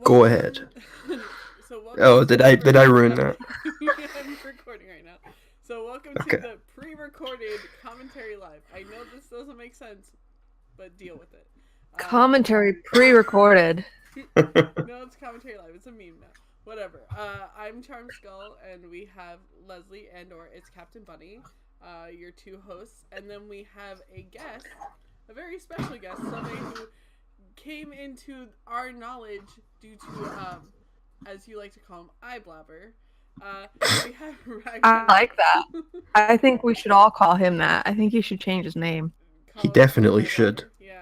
Go ahead. So welcome Oh, to did the I ruin that? I'm recording right now. So welcome to Okay. the pre-recorded commentary live. I know this doesn't make sense, but deal with it. Uh, Commentary pre-recorded. no, it's commentary live. It's a meme now. Whatever. I'm Charm Skull, and we have Leslie and/or it's Captain Bunny, your two hosts, and then we have a guest, a very special guest, somebody who came into our knowledge due to, as you like to call him, eye blabber. We have I like that. Ragreynolds. I think we should all call him that. I think he should change his name. He Call himself definitely eye should. blabber. Yeah.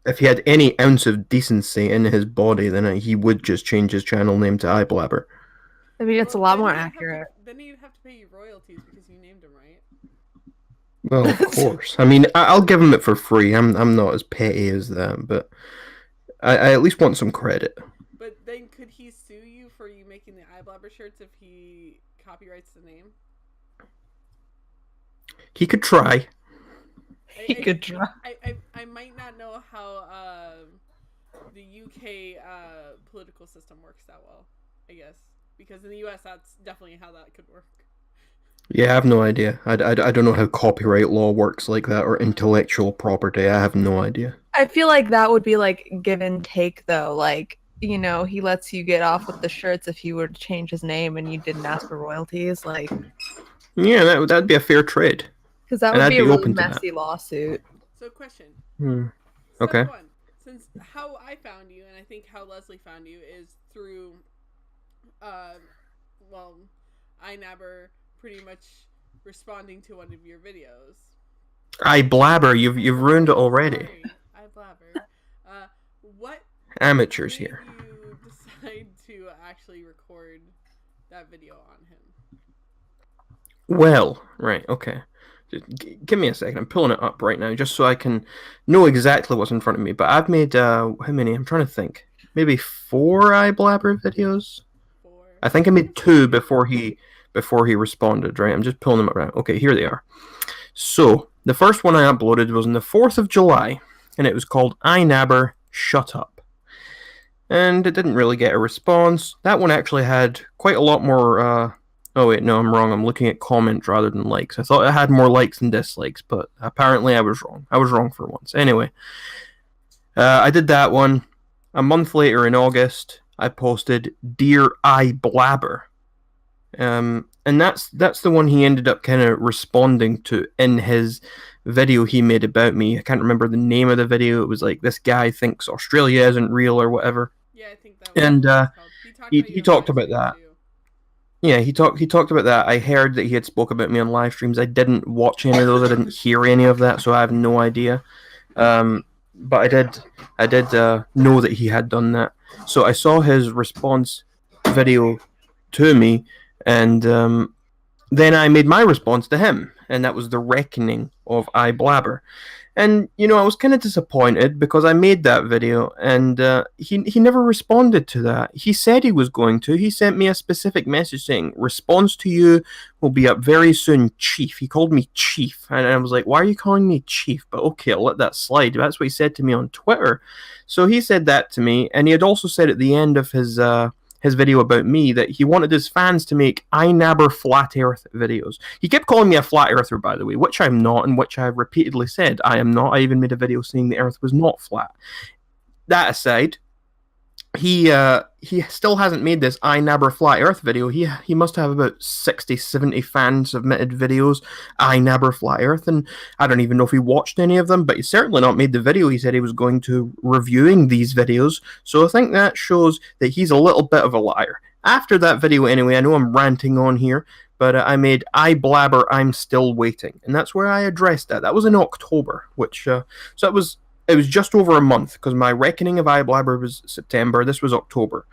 If he had any ounce of decency in his body, then he would just change his channel name to iBlabber. I mean, it's Well, a lot then more he'd have accurate. then he'd have to pay you royalties because you named him right. Well, of course. I mean, I'll give him it for free. I'm not as petty as that, but I at least want some credit. But then could he sue you for you making the eye blabber shirts if he copyrights the name? He could try. He could try. I might not know how the UK political system works that well, I guess. Because in the US, that's definitely how that could work. Yeah, I have no idea. I don't know how copyright law works like that or intellectual property. I have no idea. I feel like that would be like give and take, though. Like, you know, he lets you get off with the shirts if you were to change his name and you didn't ask for royalties. Like, Yeah, that'd be a fair trade. because that And would I'd be a be really open to that. messy lawsuit. So, question. Hmm. Step Okay. one. Since how I found you, and I think how Leslie found you, is through, uh, well, iNabber pretty much responding to one of your videos. I blabber. You've ruined it already. Sorry, I blabber. What Amateurs made here. you decide to actually record that video on him? Well, right, okay. Give me a second. I'm pulling it up right now just so I can know exactly what's in front of me. But I've made how many? I'm trying to think. Maybe 4 iBlabber videos. For I think I made 2 before he responded. Right. I'm just pulling them up right. Okay, here they are. So the first one I uploaded was on the 4th of July, and it was called iNabber Shut Up. And it didn't really get a response. That one actually had quite a lot more. Oh wait, no, I'm wrong. I'm looking at comments rather than likes. I thought it had more likes than dislikes, but apparently I was wrong. I was wrong for once. Anyway, I did that one. A month later in August, I posted "Dear I Blabber," and that's the one he ended up kind of responding to in his video he made about me. I can't remember the name of the video. It was like this guy thinks Australia isn't real or whatever, yeah, I think that was and what it's called. He talked about you he on talked live about stream, that. too. Yeah, he talked about that. I heard that he had spoke about me on live streams. I didn't watch any of those. I didn't hear any of that, so I have no idea. But I did know that he had done that. So I saw his response video to me, and then I made my response to him, and that was the reckoning of I Blabber. And I was kind of disappointed because I made that video, and he never responded to that. He said he was going to. He sent me a specific message saying, "Response to you will be up very soon, Chief." He called me Chief, and I was like, "Why are you calling me Chief?" But okay, I'll let that slide. That's what he said to me on Twitter. So he said that to me, and he had also said at the end of his video about me that he wanted his fans to make iNabber flat Earth videos. He kept calling me a flat earther, by the way, which I'm not, and which I've repeatedly said I am not. I even made a video saying the Earth was not flat. That aside, he still hasn't made this iNabber flat Earth video. He must have about 60, 70 fan submitted videos, iNabber flat Earth, and I don't even know if he watched any of them, but he's certainly not made the video he said he was going to reviewing these videos. So I think that shows that he's a little bit of a liar. After that video, anyway, I know I'm ranting on here, but I made I Blabber, I'm Still Waiting, and that's where I addressed that. That was in October, which so it was just over a month because my reckoning of iBlabber was September. This was October.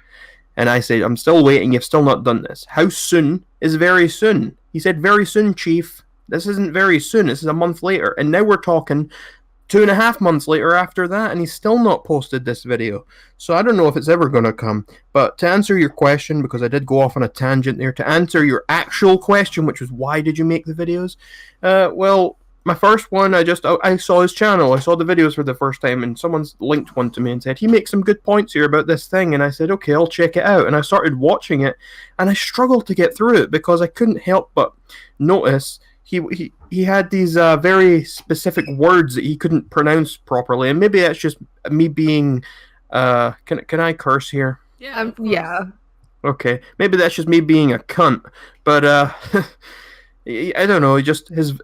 And I said, "I'm still waiting. You've still not done this. How soon is very soon?" He said, "Very soon, Chief. This isn't very soon. This is a month later." And now we're talking 2.5 months later after that, and he's still not posted this video. So I don't know if it's ever going to come. But to answer your question, because I did go off on a tangent there, to answer your actual question, which was why did you make the videos? Well, my first one, I saw his channel. I saw the videos for the first time, and someone's linked one to me and said he makes some good points here about this thing. And I said, okay, I'll check it out. And I started watching it, and I struggled to get through it because I couldn't help but notice he had these very specific words that he couldn't pronounce properly. And maybe that's just me being. Can I curse here? Yeah. Of course. Yeah. Okay, maybe that's just me being a cunt. But I don't know. Just his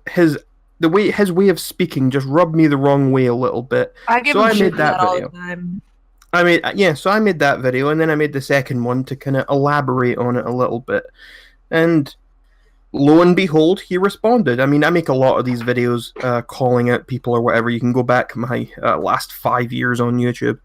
way of speaking just rubbed me the wrong way a little bit. I give So him I shit made for that that all video. the time. So I made that video, and then I made the second one to kind of elaborate on it a little bit. And lo and behold, he responded. I mean, I make a lot of these videos calling out people or whatever. You can go back my last 5 years on YouTube,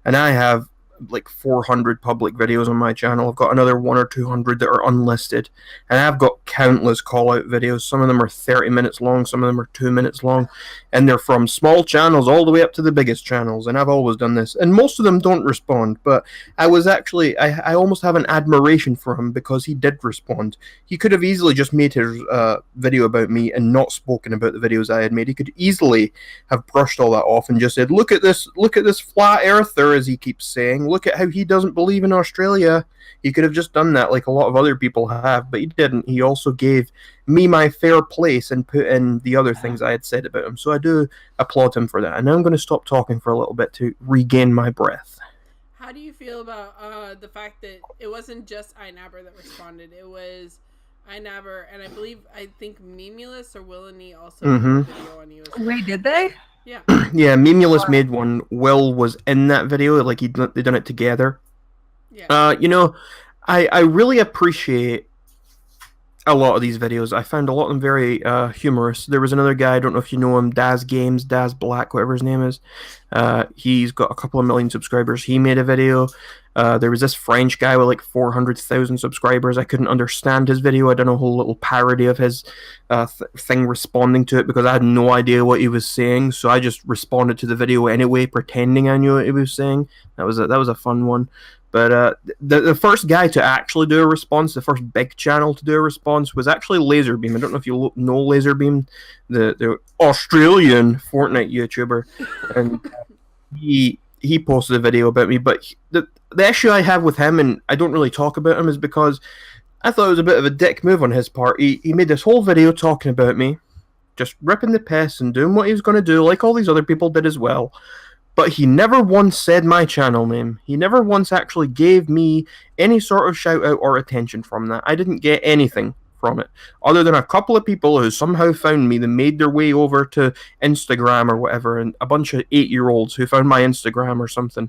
and I have like 400 public videos on my channel. I've got another 100 or 200 that are unlisted, and I've got countless call out videos. Some of them are 30 minutes long, some of them are 2 minutes long, and they're from small channels all the way up to the biggest channels. And I've always done this, and most of them don't respond. But I almost have an admiration for him because he did respond. He could have easily just made his video about me and not spoken about the videos I had made. He could easily have brushed all that off and just said, look at this flat earther, as he keeps saying. Look at how he doesn't believe in Australia. He could have just done that like a lot of other people have, but he didn't. He also gave me my fair place and put in the other things I had said about him. So I do applaud him for that. And now I'm going to stop talking for a little bit to regain my breath. How do you feel about the fact that it wasn't just iNabber that responded? It was iNabber, and I think Memulus or Willany also made a video on you as well. Wait, did they? Yeah. Yeah, Memulus made one. Will was in that video, like they done it together. Yeah. I really appreciate a lot of these videos. I found a lot of them very humorous. There was another guy, I don't know if you know him, Daz Games, Daz Black, whatever his name is. He's got a couple of million subscribers. He made a video. There was this French guy with like 400,000 subscribers. I couldn't understand his video. I done a whole little parody of his thing responding to it because I had no idea what he was saying. So I just responded to the video anyway, pretending I knew what he was saying. That was a fun one. But the first guy to actually do a response, the first big channel to do a response, was actually Laserbeam. I don't know if you know Laserbeam, the Australian Fortnite YouTuber, and he posted a video about me. But the issue I have with him, and I don't really talk about him, is because I thought it was a bit of a dick move on his part. He made this whole video talking about me, just ripping the piss and doing what he was going to do, like all these other people did as well. But he never once said my channel name. He never once actually gave me any sort of shout out or attention from that. I didn't get anything from it, other than a couple of people who somehow found me. They made their way over to Instagram or whatever, and a bunch of 8-year-olds who found my Instagram or something.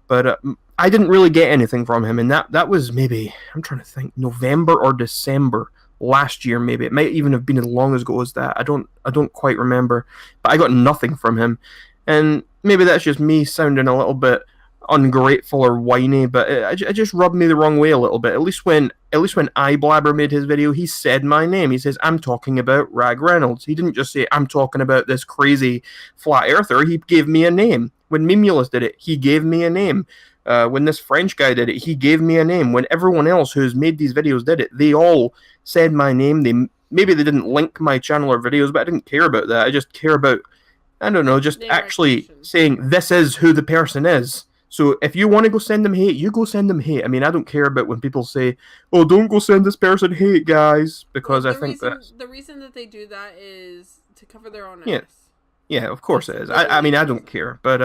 But I didn't really get anything from him, and that was maybe, I'm trying to think, November or December last year. Maybe it might even have been as long ago as that. I don't quite remember, but I got nothing from him. And maybe that's just me sounding a little bit ungrateful or whiny, but it just rubbed me the wrong way a little bit. At least when iBlabber made his video, he said my name. He says, I'm talking about ragreynolds. He didn't just say, I'm talking about this crazy flat earther. He gave me a name. When Memulus did it, he gave me a name. When this French guy did it, he gave me a name. When everyone else who's made these videos did it, they all said my name. Maybe they didn't link my channel or videos, but I didn't care about that. I just care about, I don't know, just actually saying this is who the person is. So if you want to go send them hate, you go send them hate. I mean, I don't care about when people say, oh, don't go send this person hate, guys, because I think that the reason that they do that is to cover their own yeah. ass. Yeah, of course it is. I mean, I don't care, but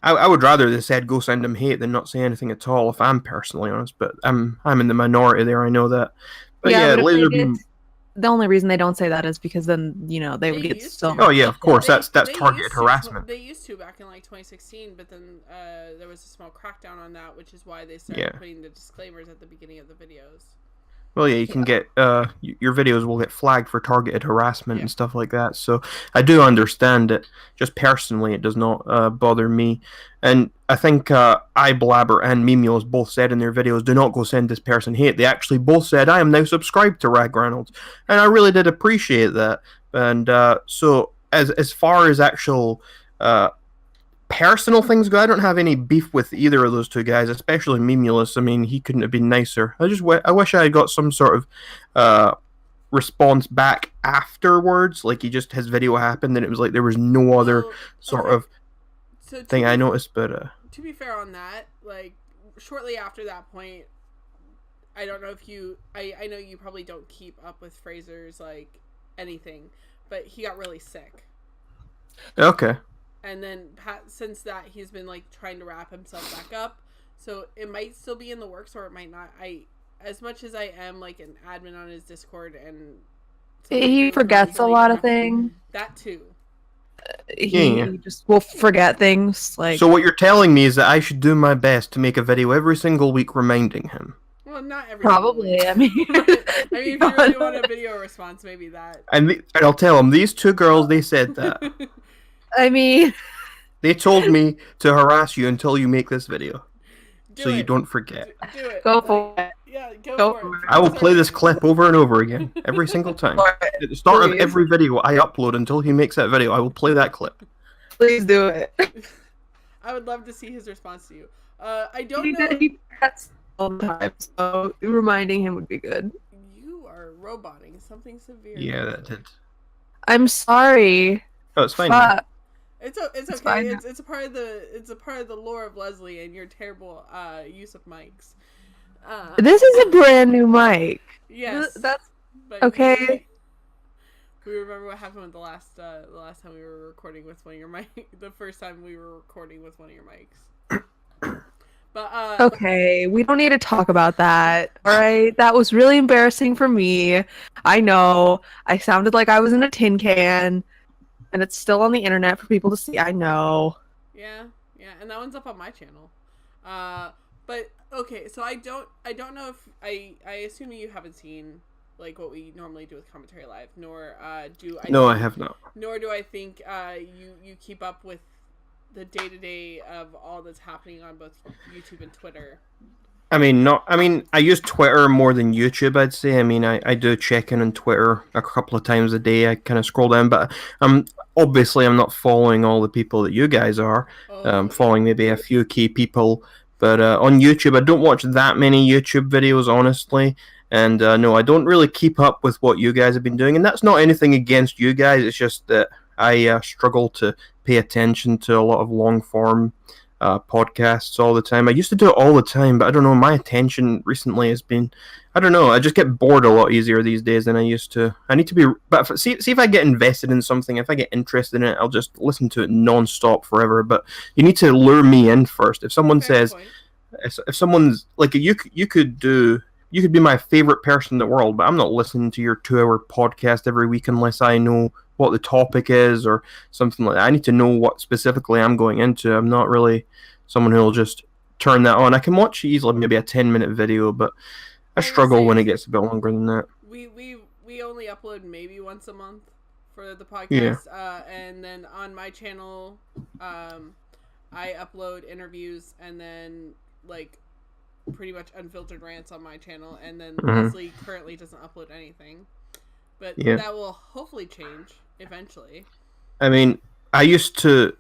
I would rather they said go send them hate than not say anything at all, if I'm personally honest. But I'm in the minority there, I know that. But yeah, Laserbeam. The only reason they don't say that is because then, they would get so much. Oh yeah, of course. That's targeted harassment. They used to back in like 2016, but then there was a small crackdown on that, which is why they started putting the disclaimers at the beginning of the videos. Well, yeah, you can get your videos will get flagged for targeted harassment and stuff like that. So I do understand it. Just personally, it does not bother me. And I think iBlabber and Memulus both said in their videos, do not go send this person hate. They actually both said, I am now subscribed to ragreynolds. And I really did appreciate that. And so as far as actual personal things go, I don't have any beef with either of those two guys, especially Memulus. I mean, he couldn't have been nicer. I wish I had got some sort of response back afterwards. Like his video happened, and it was like there was no other Well, sort okay. of So thing I noticed. But to be fair on that, like shortly after that point, I don't know if you. I know you probably don't keep up with Fraser's like anything, but he got really sick. okay, And then since that, he's been like trying to wrap himself back up. So it might still be in the works, or it might not. As much as I am like an admin on his Discord and He forgets a lot of things. That too. He just will forget things. Like, so what you're telling me is that I should do my best to make a video every single week reminding him. Well, not every. probably. I mean, I mean, if you really want a video response, maybe that. And I'll tell him these two girls. They said that. I mean, They told me to harass you until you make this video, so you it. don't forget. Do it. go for it. Yeah, go Go for for it. it. I will play this clip over and over again every single time. At the start of every video I upload until he makes that video, I will play that clip. Please do it. I would love to see his response to you. I don't He know. he forgets all the time, so reminding him would be good. You are roboting something severe. Yeah, that did. I'm sorry. Oh, it's fine. Man. Fuck. It's okay. fine It's a part of the lore of Leslie and your terrible use of mics. This is a brand new mic. Yes. That's But okay. We remember what happened with the last time we were recording with one of your mics. The first time we were recording with one of your mics. But Okay, we don't need to talk about that. All right, that was really embarrassing for me. I know. I sounded like I was in a tin can, and it's still on the internet for people to see. I know. yeah, and that one's up on my channel. But okay, so I don't know if I assume you haven't seen like what we normally do with Commentary Live, nor do I. No, I have not. Nor do I think you keep up with the day-to-day of all that's happening on both YouTube and Twitter. I mean, I use Twitter more than YouTube, I'd say. I mean, I do check in on Twitter a couple of times a day. I kind of scroll down, but obviously I'm not following all the people that you guys are. Following maybe a few key people, but on YouTube, I don't watch that many YouTube videos, honestly. And no, I don't really keep up with what you guys have been doing, and that's not anything against you guys. It's just that I struggle to pay attention to a lot of long-form podcasts all the time. I used to do it all the time, but I don't know, my attention recently has been, I don't know, I just get bored a lot easier these days than I used to. I need to be, but see if I get invested in something, if I get interested in it, I'll just listen to it non-stop forever. But you need to lure me in first. If someone says, if someone's like, you could be my favorite person in the world, but I'm not listening to your 2-hour podcast every week unless I know what the topic is or something like that. I need to know what specifically I'm going into. I'm not really someone who will just turn that on. I can watch easily maybe a 10-minute video, but I struggle when it gets a bit longer than that. We only upload maybe once a month for the podcast. Yeah. And then on my channel, I upload interviews and then like pretty much unfiltered rants on my channel, and then Leslie currently doesn't upload anything. But that will hopefully change eventually. I mean, I used to,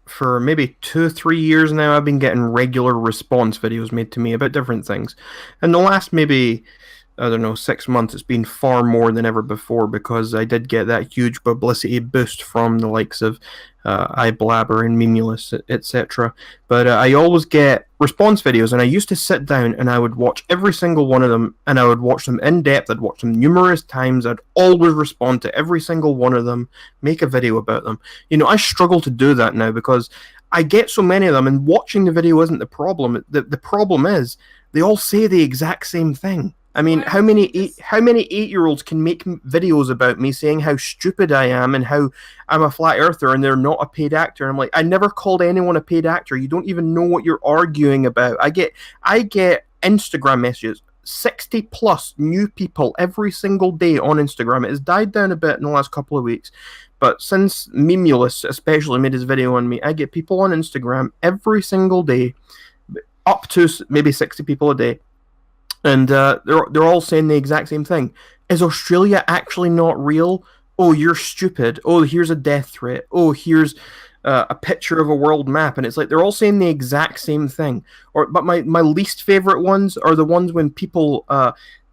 for maybe 2-3 years now, I've been getting regular response videos made to me about different things. And the last maybe, I don't know, 6 months, it's been far more than ever before because I did get that huge publicity boost from the likes of iBlabber and Memulus, etc. But I always get response videos, and I used to sit down and I would watch every single one of them, and I would watch them in depth. I'd watch them numerous times. I'd always respond to every single one of them, make a video about them. You know, I struggle to do that now because I get so many of them, and watching the video isn't the problem. The problem is they all say the exact same thing. I mean, how many 8-year-olds can make videos about me saying how stupid I am and how I'm a flat earther and they're not a paid actor? And I'm like, I never called anyone a paid actor. You don't even know what you're arguing about. I get Instagram messages, 60 plus new people every single day on Instagram. It has died down a bit in the last couple of weeks, but since Memulus especially made his video on me, I get people on Instagram every single day, up to maybe 60 people a day. And they're all saying the exact same thing. Is Australia actually not real? Oh, you're stupid. Oh, here's a death threat. Oh, here's a picture of a world map. And it's like they're all saying the exact same thing. But my least favorite ones are the ones when people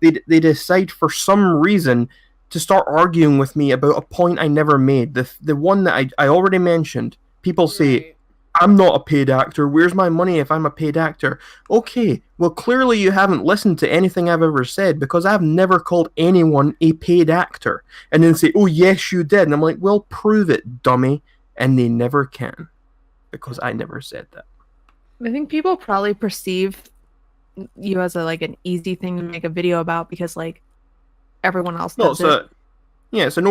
they decide for some reason to start arguing with me about a point I never made. The one that I already mentioned. People say, Right. I'm not a paid actor. Where's my money if I'm a paid actor? Okay, well, clearly you haven't listened to anything I've ever said, because I've never called anyone a paid actor. And then say, oh, yes, you did. And I'm like, well, prove it, dummy. And they never can, because I never said that. I think people probably perceive you as like an easy thing to make a video about because like everyone else No, does it. it's an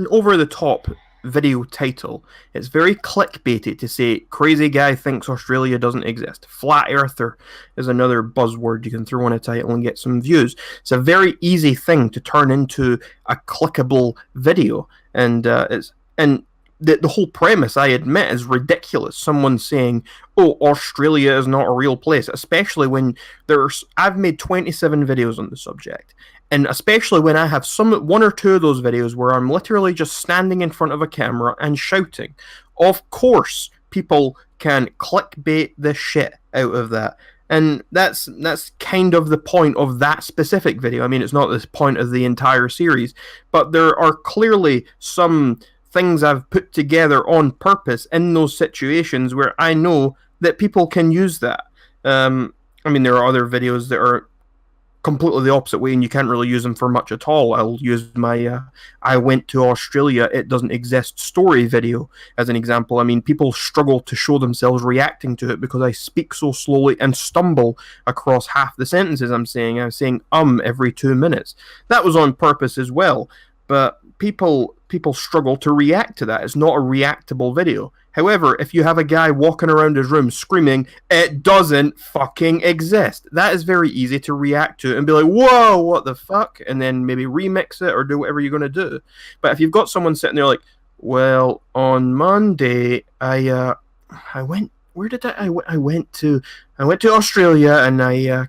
over the top video title. It's very clickbaity to say crazy guy thinks Australia doesn't exist. Flat earther is another buzzword you can throw on a title and get some views. It's a very easy thing to turn into a clickable video, and the whole premise, I admit, is ridiculous. Someone saying, "Oh, Australia is not a real place," especially when I've made 27 videos on the subject, and especially when I have one or two of those videos where I'm literally just standing in front of a camera and shouting. Of course, people can clickbait the shit out of that. And that's kind of the point of that specific video. I mean, it's not the point of the entire series, but there are clearly some things I've put together on purpose in those situations where I know that people can use that. I mean, there are other videos that are completely the opposite way, and you can't really use them for much at all. I'll use my I went to Australia, it doesn't exist story video as an example. I mean, people struggle to show themselves reacting to it because I speak so slowly and stumble across half the sentences I'm saying. I'm saying every 2 minutes. That was on purpose as well, but people struggle to react to that. It's not a reactable video. However, if you have a guy walking around his room screaming, "It doesn't fucking exist," that is very easy to react to and be like, "Whoa, what the fuck?" And then maybe remix it or do whatever you're going to do. But if you've got someone sitting there like, "Well, on Monday, I went. Where did I went to Australia, and I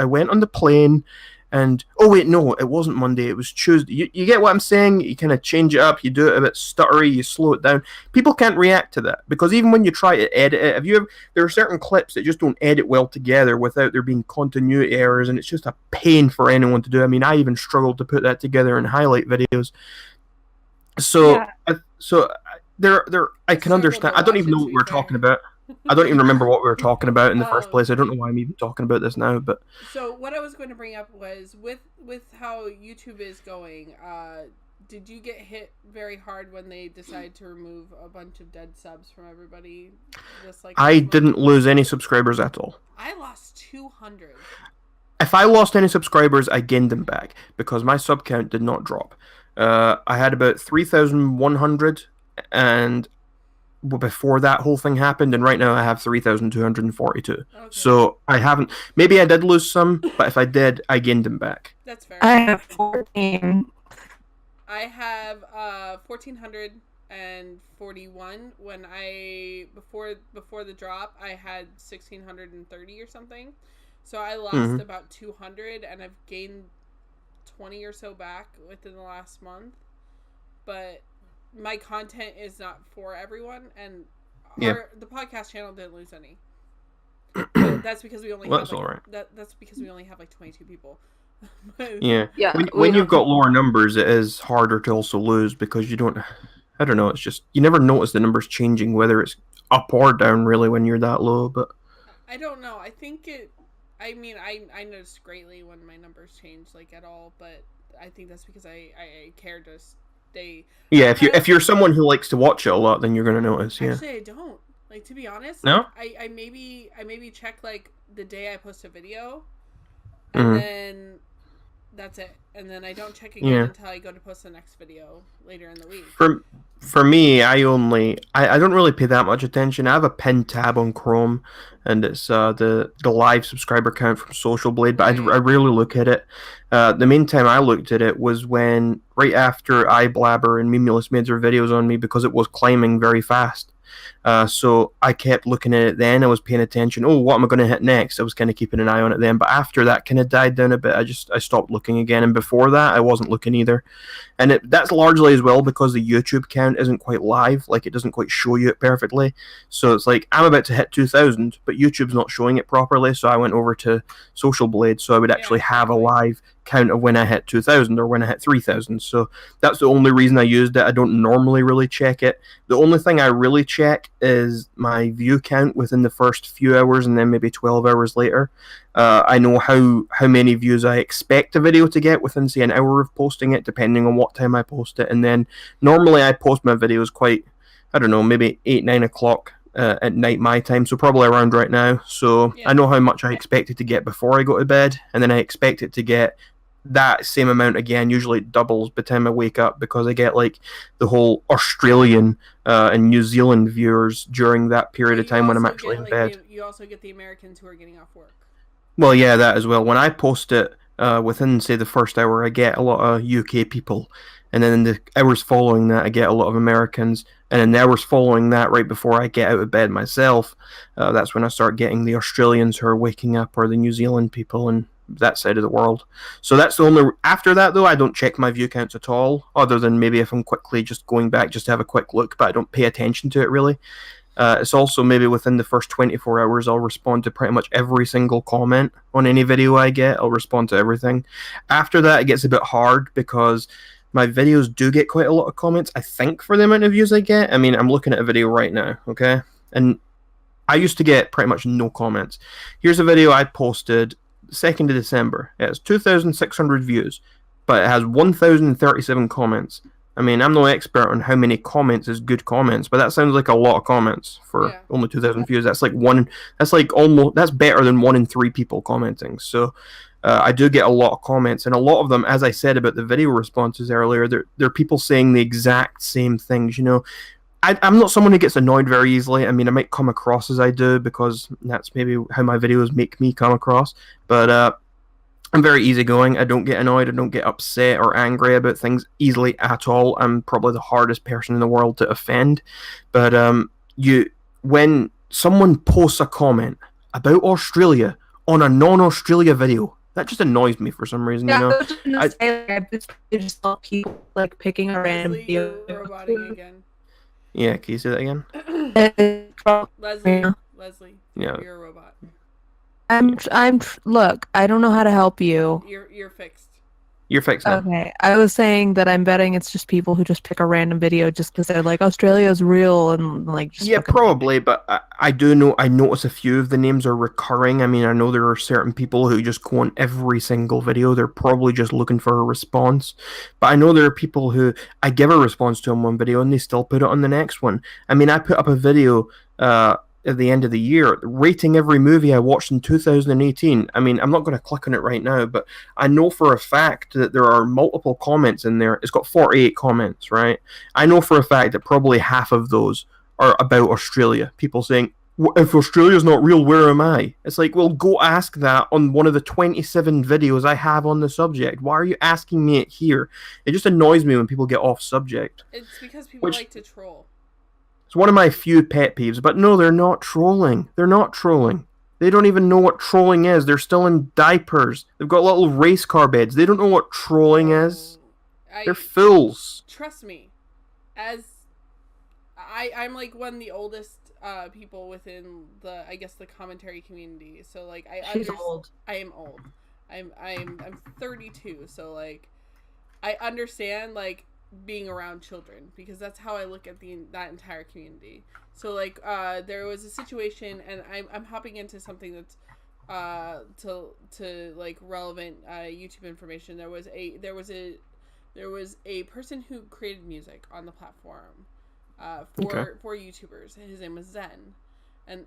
went on the plane." And oh wait, no, it wasn't Monday. It was Tuesday. You get what I'm saying? You kind of change it up. You do it a bit stuttery. You slow it down. People can't react to that because even when you try to edit it, there are certain clips that just don't edit well together without there being continuity errors, and it's just a pain for anyone to do. I mean, I even struggled to put that together in highlight videos. So, Yeah. I can understand. I don't even know what we were talking about. I don't even remember what we were talking about in the first place. I don't know why I'm even talking about this now, but So what I was going to bring up was with how YouTube is going. Did you get hit very hard when they decided to remove a bunch of dead subs from everybody? Just like I didn't lose any subscribers at all. I lost 200. If I lost any subscribers, I gained them back because my sub count did not drop. I had about 3,100 and before that whole thing happened, and right now I have 3,242. Okay. So I haven't. Maybe I did lose some, but if I did, I gained them back. That's fair. I have 14. I have 1,441. When before the drop, I had 1,630 or something. So I lost about 200, and I've gained 20 or so back within the last month. But my content is not for everyone, and the podcast channel didn't lose any. That's because we only have all right. That's because we only have like 22 people. Yeah. When you've got lower numbers, it is harder to also lose because you don't. I don't know. It's just you never notice the numbers changing, whether it's up or down, really, when you're that low. But I don't know. I think it. I mean, I noticed greatly when my numbers changed, like at all. But I think that's because I care to. If you're someone who likes to watch it a lot, then you're gonna notice. Yeah. Actually, I don't. Like, to be honest, no. I maybe check like the day I post a video, and then that's it. And then I don't check again until I go to post the next video later in the week. For me, I don't really pay that much attention. I have a pinned tab on Chrome, and it's the live subscriber count from Social Blade, but I rarely look at it. The main time I looked at it was when right after iBlabber and Memulus made their videos on me because it was climbing very fast. So I kept looking at it then. I was paying attention. Oh, what am I going to hit next? I was kind of keeping an eye on it then. But after that kind of died down a bit, I stopped looking again. And before that, I wasn't looking either. And that's largely as well because the YouTube count isn't quite live, like it doesn't quite show you it perfectly. So it's like I'm about to hit 2,000, but YouTube's not showing it properly. So I went over to Social Blade, so I would actually have a live count of when I hit 2,000 or when I hit 3,000. So that's the only reason I used it. I don't normally really check it. The only thing I really check is my view count within the first few hours, and then maybe 12 hours later. I know how many views I expect a video to get within, say, an hour of posting it, depending on what time I post it. And then normally I post my videos quite, I don't know, maybe 8, 9 o'clock at night my time, so probably around right now. So I know how much I expect it to get before I go to bed, and then I expect it to get that same amount again. Usually it doubles by the time I wake up because I get like the whole Australian and New Zealand viewers during that period of time when I'm actually in bed. You also get the Americans who are getting off work. Well, yeah, that as well. When I post it within, say, the first hour, I get a lot of UK people. And then in the hours following that, I get a lot of Americans. And in the hours following that, right before I get out of bed myself, that's when I start getting the Australians who are waking up, or the New Zealand people and that side of the world. So that's the only... After that, though, I don't check my view counts at all, other than maybe if I'm quickly just going back just to have a quick look, but I don't pay attention to it, really. It's also maybe within the first 24 hours, I'll respond to pretty much every single comment on any video I get. I'll respond to everything. After that, it gets a bit hard because my videos do get quite a lot of comments, I think, for the amount of views I get. I mean, I'm looking at a video right now, okay? And I used to get pretty much no comments. Here's a video I posted 2nd of December. It has 2,600 views, but it has 1,037 comments. I mean, I'm no expert on how many comments is good comments, but that sounds like a lot of comments for only 2,000 views. That's like that's better than 1 in 3 people commenting. So I do get a lot of comments, and a lot of them, as I said about the video responses earlier, they're people saying the exact same things. You know, I'm not someone who gets annoyed very easily. I mean, I might come across as I do because that's maybe how my videos make me come across, but I'm very easygoing. I don't get annoyed. I don't get upset or angry about things easily at all. I'm probably the hardest person in the world to offend. But when someone posts a comment about Australia on a non-Australia video, that just annoys me for some reason. Yeah, you know, I was just gonna say, like, I just saw people like picking a random video. You're roboting again. Yeah, can you say that again? Leslie, yeah, you're a robot. Look, I don't know how to help you. You're fixed. You're fixed now. Okay, I was saying that I'm betting it's just people who just pick a random video just because they're like, Australia's real, and like just yeah, probably, but I do know, I notice a few of the names are recurring. I mean, I know there are certain people who just go on every single video. They're probably just looking for a response. But I know there are people who I give a response to on one video and they still put it on the next one. I mean, I put up a video at the end of the year rating every movie I watched in 2018. I mean, I'm not going to click on it right now, but I know for a fact that there are multiple comments in there. It's got 48 comments, right? I know for a fact that probably half of those are about Australia. People saying, if Australia's not real, where am I? It's like, well, go ask that on one of the 27 videos I have on the subject. Why are you asking me it here? It just annoys me when people get off subject. It's because people like to troll. It's one of my few pet peeves, but no, they're not trolling. They're not trolling. They don't even know what trolling is. They're still in diapers. They've got little race car beds. They don't know what trolling is. They're fools. Trust me, as I'm like one of the oldest people within the, I guess, the commentary community. So like She's old. I am old. I'm 32. So like I understand like being around children because that's how I look at that entire community. So like there was a situation, and I'm hopping into something that's to like relevant YouTube information. There was a person who created music on the platform for YouTubers. His name was Zen, and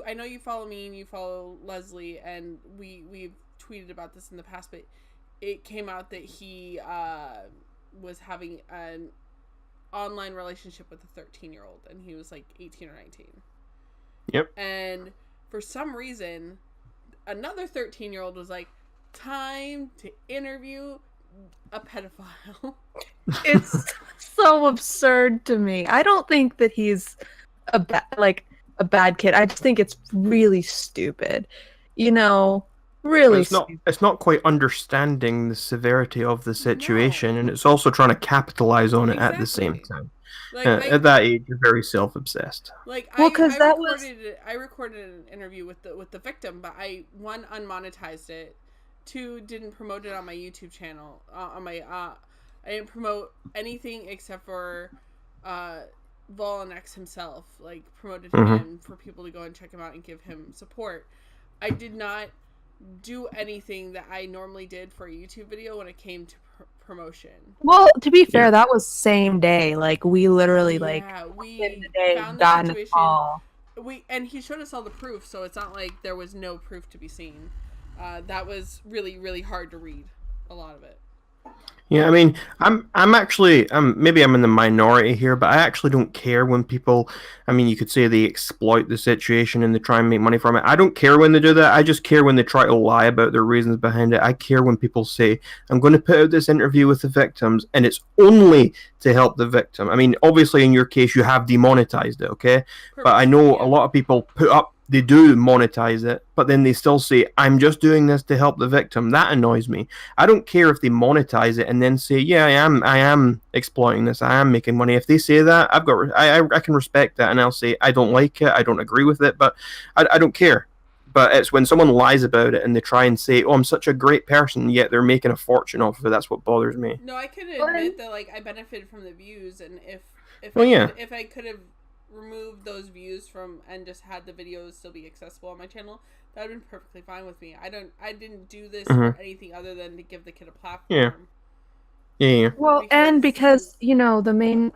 I know you follow me and you follow Leslie, and we've tweeted about this in the past, but it came out that he was having an online relationship with a 13-year-old, and he was like 18 or 19. Yep. And for some reason, another 13-year-old was like, time to interview a pedophile. It's so absurd to me. I don't think that he's a bad kid. I just think it's really stupid. But Really it's not. stupid. It's not quite understanding the severity of the situation, No, and it's also trying to capitalize on it at the same exactly. time. Like At that age, you're very self-obsessed. Well, I because that was recorded it. I recorded an interview with the victim, but I one unmonetized it, two didn't promote it on my YouTube channel. On my I didn't promote anything except for Volinex himself. Like promoted Hmm. him for people to go and check him out and give him support. I did not do anything that I normally did for a YouTube video when it came to promotion. well, to be Yeah. fair, that was same day. Like we literally Yeah, in we the day found the got in a situation. call. And he showed us all the proof, so it's not like there was no proof to be seen. That was really hard to read. A lot of it. Yeah, I mean, I'm actually maybe I'm in the minority here, but I actually don't care when people. I mean, you could say they exploit the situation and they try and make money from it. I don't care when they do that. I just care when they try to lie about their reasons behind it. I care when people say, "I'm going to put out this interview with the victims, and it's only to help the victim." I mean, obviously, in your case, you have demonetized it, okay? But I Purposely, know a yeah. lot of people put up. They do monetize it, but then they still say, "I'm just doing this to help the victim." That annoys me. I don't care if they monetize it and then say, "Yeah, I am exploiting this. I am making money." If they say that, I can respect that, and I'll say, "I don't like it. I don't agree with it," but I don't care. But it's when someone lies about it and they try and say, "Oh, I'm such a great person," yet they're making a fortune off of it. That's what bothers me. No, I can But admit that like I benefited from the views, and Well, yeah. if I could have removed those views from and just had the videos still be accessible on my channel, that would have been perfectly fine with me. I didn't do this Hmm. for anything other than to give the kid a Yeah. platform. Yeah. well, and Because because the main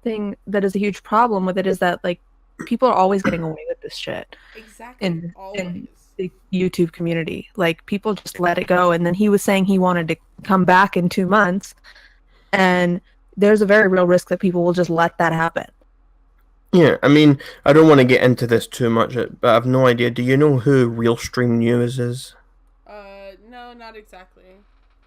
thing that is a huge problem with it is that like people are always getting away with this shit exactly, in always. the YouTube community. Like people just let it go, and then he was saying he wanted to come back in 2 months, and there's a very real risk that people will just let that happen. Yeah, I mean, I don't want to get into this too much, but I've no idea. Do you know who Real Stream News is? No, not exactly.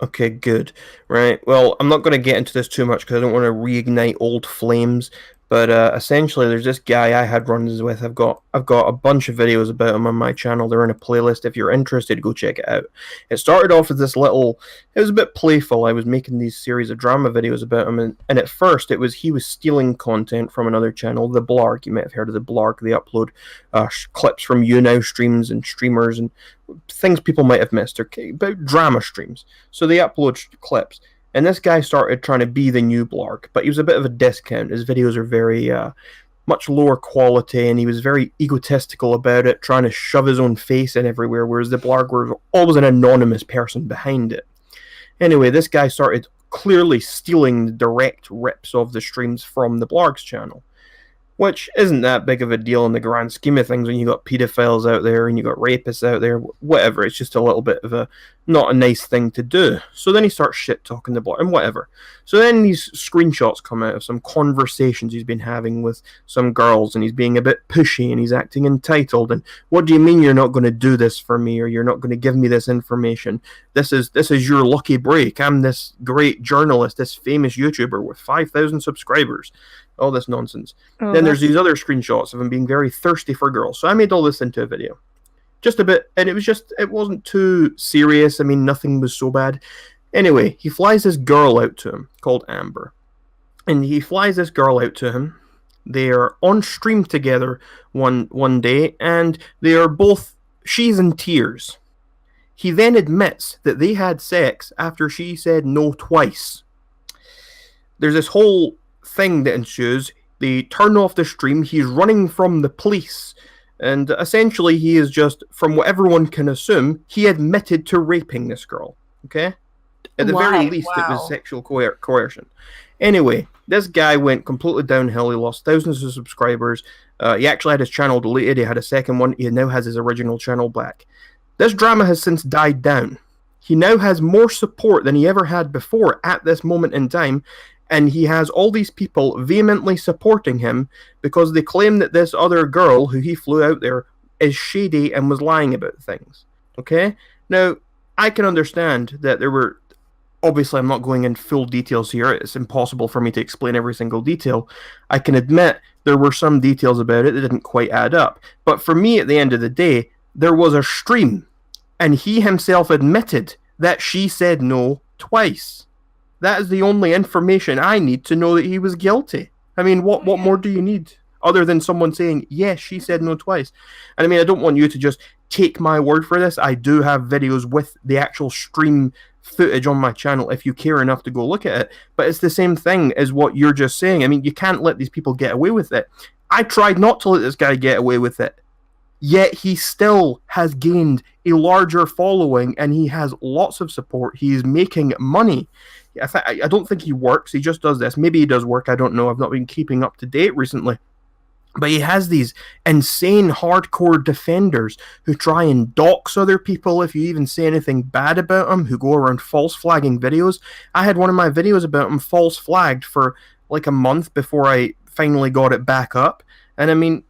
Okay, good. Right. Well, I'm not going to get into this too much because I don't want to reignite old flames. But essentially, there's this guy I had runs with. I've got a bunch of videos about him on my channel. They're in a playlist. If you're interested, go check it out. It started off as this little. It was a bit playful. I was making these series of drama videos about him, and at first it was he was stealing content from another channel, the Blarg. You might have heard of the Blarg. They upload clips from YouNow streams and streamers and things people might have missed, or about drama streams. So they upload clips. And this guy started trying to be the new Blarg, but he was a bit of a discount. His videos are very much lower quality, and he was very egotistical about it, trying to shove his own face in everywhere, whereas the Blarg was always an anonymous person behind it. Anyway, this guy started clearly stealing direct rips of the streams from the Blarg's channel, which isn't that big of a deal in the grand scheme of things when you got pedophiles out there and you got rapists out there, whatever. It's just a little bit of a not a nice thing to do. So then he starts shit talking the block and whatever. So then these screenshots come out of some conversations he's been having with some girls, and he's being a bit pushy and he's acting entitled. And what do you mean you're not going to do this for me, or you're not going to give me this information? This is your lucky break. I'm this great journalist, this famous YouTuber with 5,000 subscribers. All this nonsense. Oh, Then there's these other screenshots of him being very thirsty for girls. So I made all this into a video. Just a bit, and it wasn't too serious. I mean, nothing was so bad. Anyway, he flies this girl out to him called Amber. And he flies this girl out to him. They are on stream together one day, and they are both, she's in tears. He then admits that they had sex after she said no twice. There's this whole thing that ensues. They turn off the stream. He's running from the police. And essentially, he is just, from what everyone can assume, he admitted to raping this girl. Okay? At the very Why? least, it was Wow. sexual coercion. Anyway, this guy went completely downhill. He lost thousands of subscribers. He actually had his channel deleted. He had a second one. He now has his original channel back. This drama has since died down. He now has more support than he ever had before at this moment in time, and he has all these people vehemently supporting him because they claim that this other girl who he flew out there is shady and was lying about things. Okay? Now, I can understand that there were. Obviously, I'm not going in full details here. It's impossible for me to explain every single detail. I can admit there were some details about it that didn't quite add up. But for me, at the end of the day, there was a stream, and he himself admitted that she said no twice. That is the only information I need to know that he was guilty. I mean, what more do you need other than someone saying, yes, she said no twice? And I mean, I don't want you to just take my word for this. I do have videos with the actual stream footage on my channel if you care enough to go look at it. But it's the same thing as what you're just saying. I mean, you can't let these people get away with it. I tried not to let this guy get away with it. Yet he still has gained a larger following and he has lots of support. He's making money. I don't think he works. He just does this. Maybe he does work. I don't know. I've not been keeping up to date recently. But he has these insane hardcore defenders who try and dox other people if you even say anything bad about him, who go around false flagging videos. I had one of my videos about him false flagged for like a month before I finally got it back up. And I mean,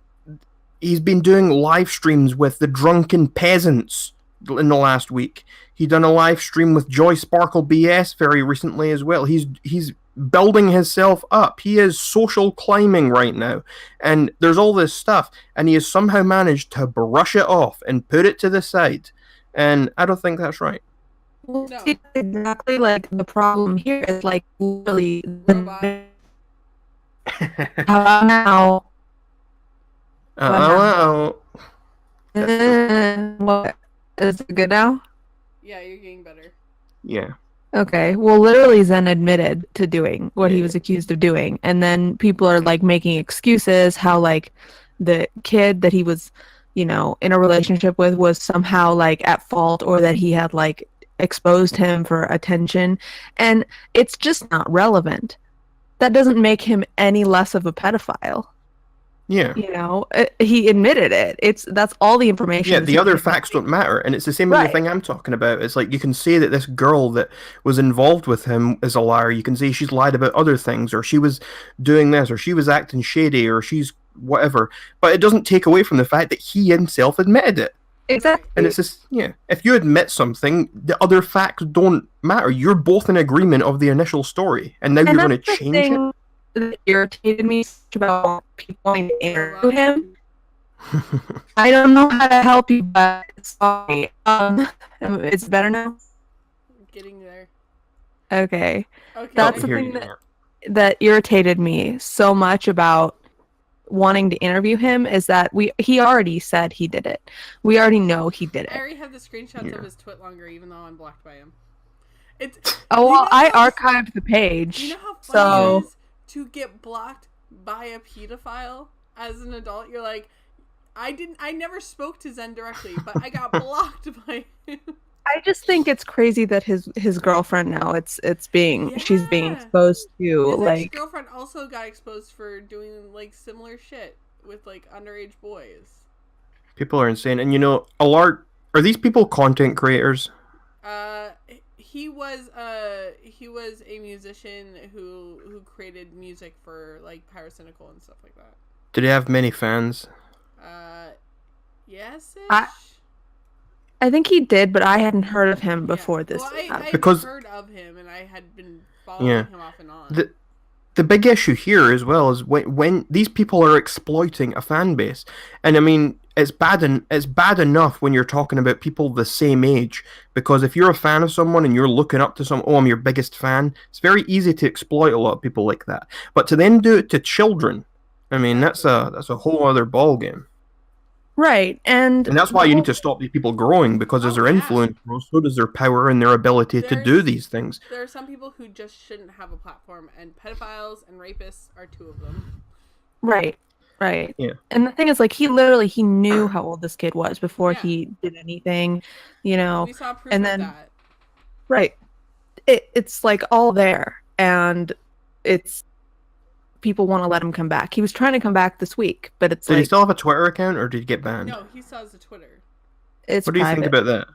he's been doing live streams with the drunken peasants in the last week. He done a live stream with Joy Sparkle BS very recently as well. He's building himself up. He is social climbing right now. And there's all this stuff. And he has somehow managed to brush it off and put it to the side. And I don't think that's right. Well, No. see, exactly like the problem here is like literally Robot. how about now? What is it good now? Yeah, you're getting better. Yeah. Okay, well, literally Zen admitted to doing what he was accused of doing, and then people are like making excuses how like the kid that he was, you know, in a relationship with was somehow like at fault, or that he had like exposed him for attention, and it's just not relevant. That doesn't make him any less of a pedophile. Yeah. You know, he admitted it. That's all the information. Yeah, the other facts don't matter, and it's the same with the thing I'm talking about. It's like you can say that this girl that was involved with him is a liar. You can say she's lied about other things, or she was doing this, or she was acting shady, or she's whatever. But it doesn't take away from the fact that he himself admitted it. Exactly. And it's just, yeah, if you admit something, the other facts don't matter. You're both in agreement of the initial story, and now you're going to change it. That irritated me about people wanting to interview him. I don't know how to help you, but sorry. It's better now. Getting there. Okay. Okay. That's the thing that irritated me so much about wanting to interview him is that he already said he did it. We already know he did I it. already have the screenshots of his twit longer, even though I'm blocked by him. Oh well, I archived the page. You know how funny it is to get blocked by a pedophile as an adult? You're like, I never spoke to Zen directly, but I got blocked by him. I just think it's crazy that his girlfriend now she's being exposed to His like girlfriend also got exposed for doing like similar shit with like underage boys. People are insane, and you know, are these people content creators? He was a musician who created music for like Pyrocynical and stuff like that. Did he have many fans? Yes. I think he did, but I hadn't heard of him before this. I because heard of him and I had been following him off and on. The big issue here as well is when these people are exploiting a fan base, and I mean it's bad enough when you're talking about people the same age, because if you're a fan of someone and you're looking up to I'm your biggest fan, it's very easy to exploit a lot of people like that. But to then do it to children, I mean that's a whole other ballgame. Right, and that's why you need to stop these people growing, because as their influence grows, so does their power and their ability to do these things. There are some people who just shouldn't have a platform, and pedophiles and rapists are two of them. Right. Yeah. And the thing is, like, he knew how old this kid was before he did anything, you know. We saw proof of that. Right. It's like all there, and it's people want to let him come back. He was trying to come back this week, but it's Did he still have a Twitter account, or did he get banned? No, he still has a Twitter. What do you think about that?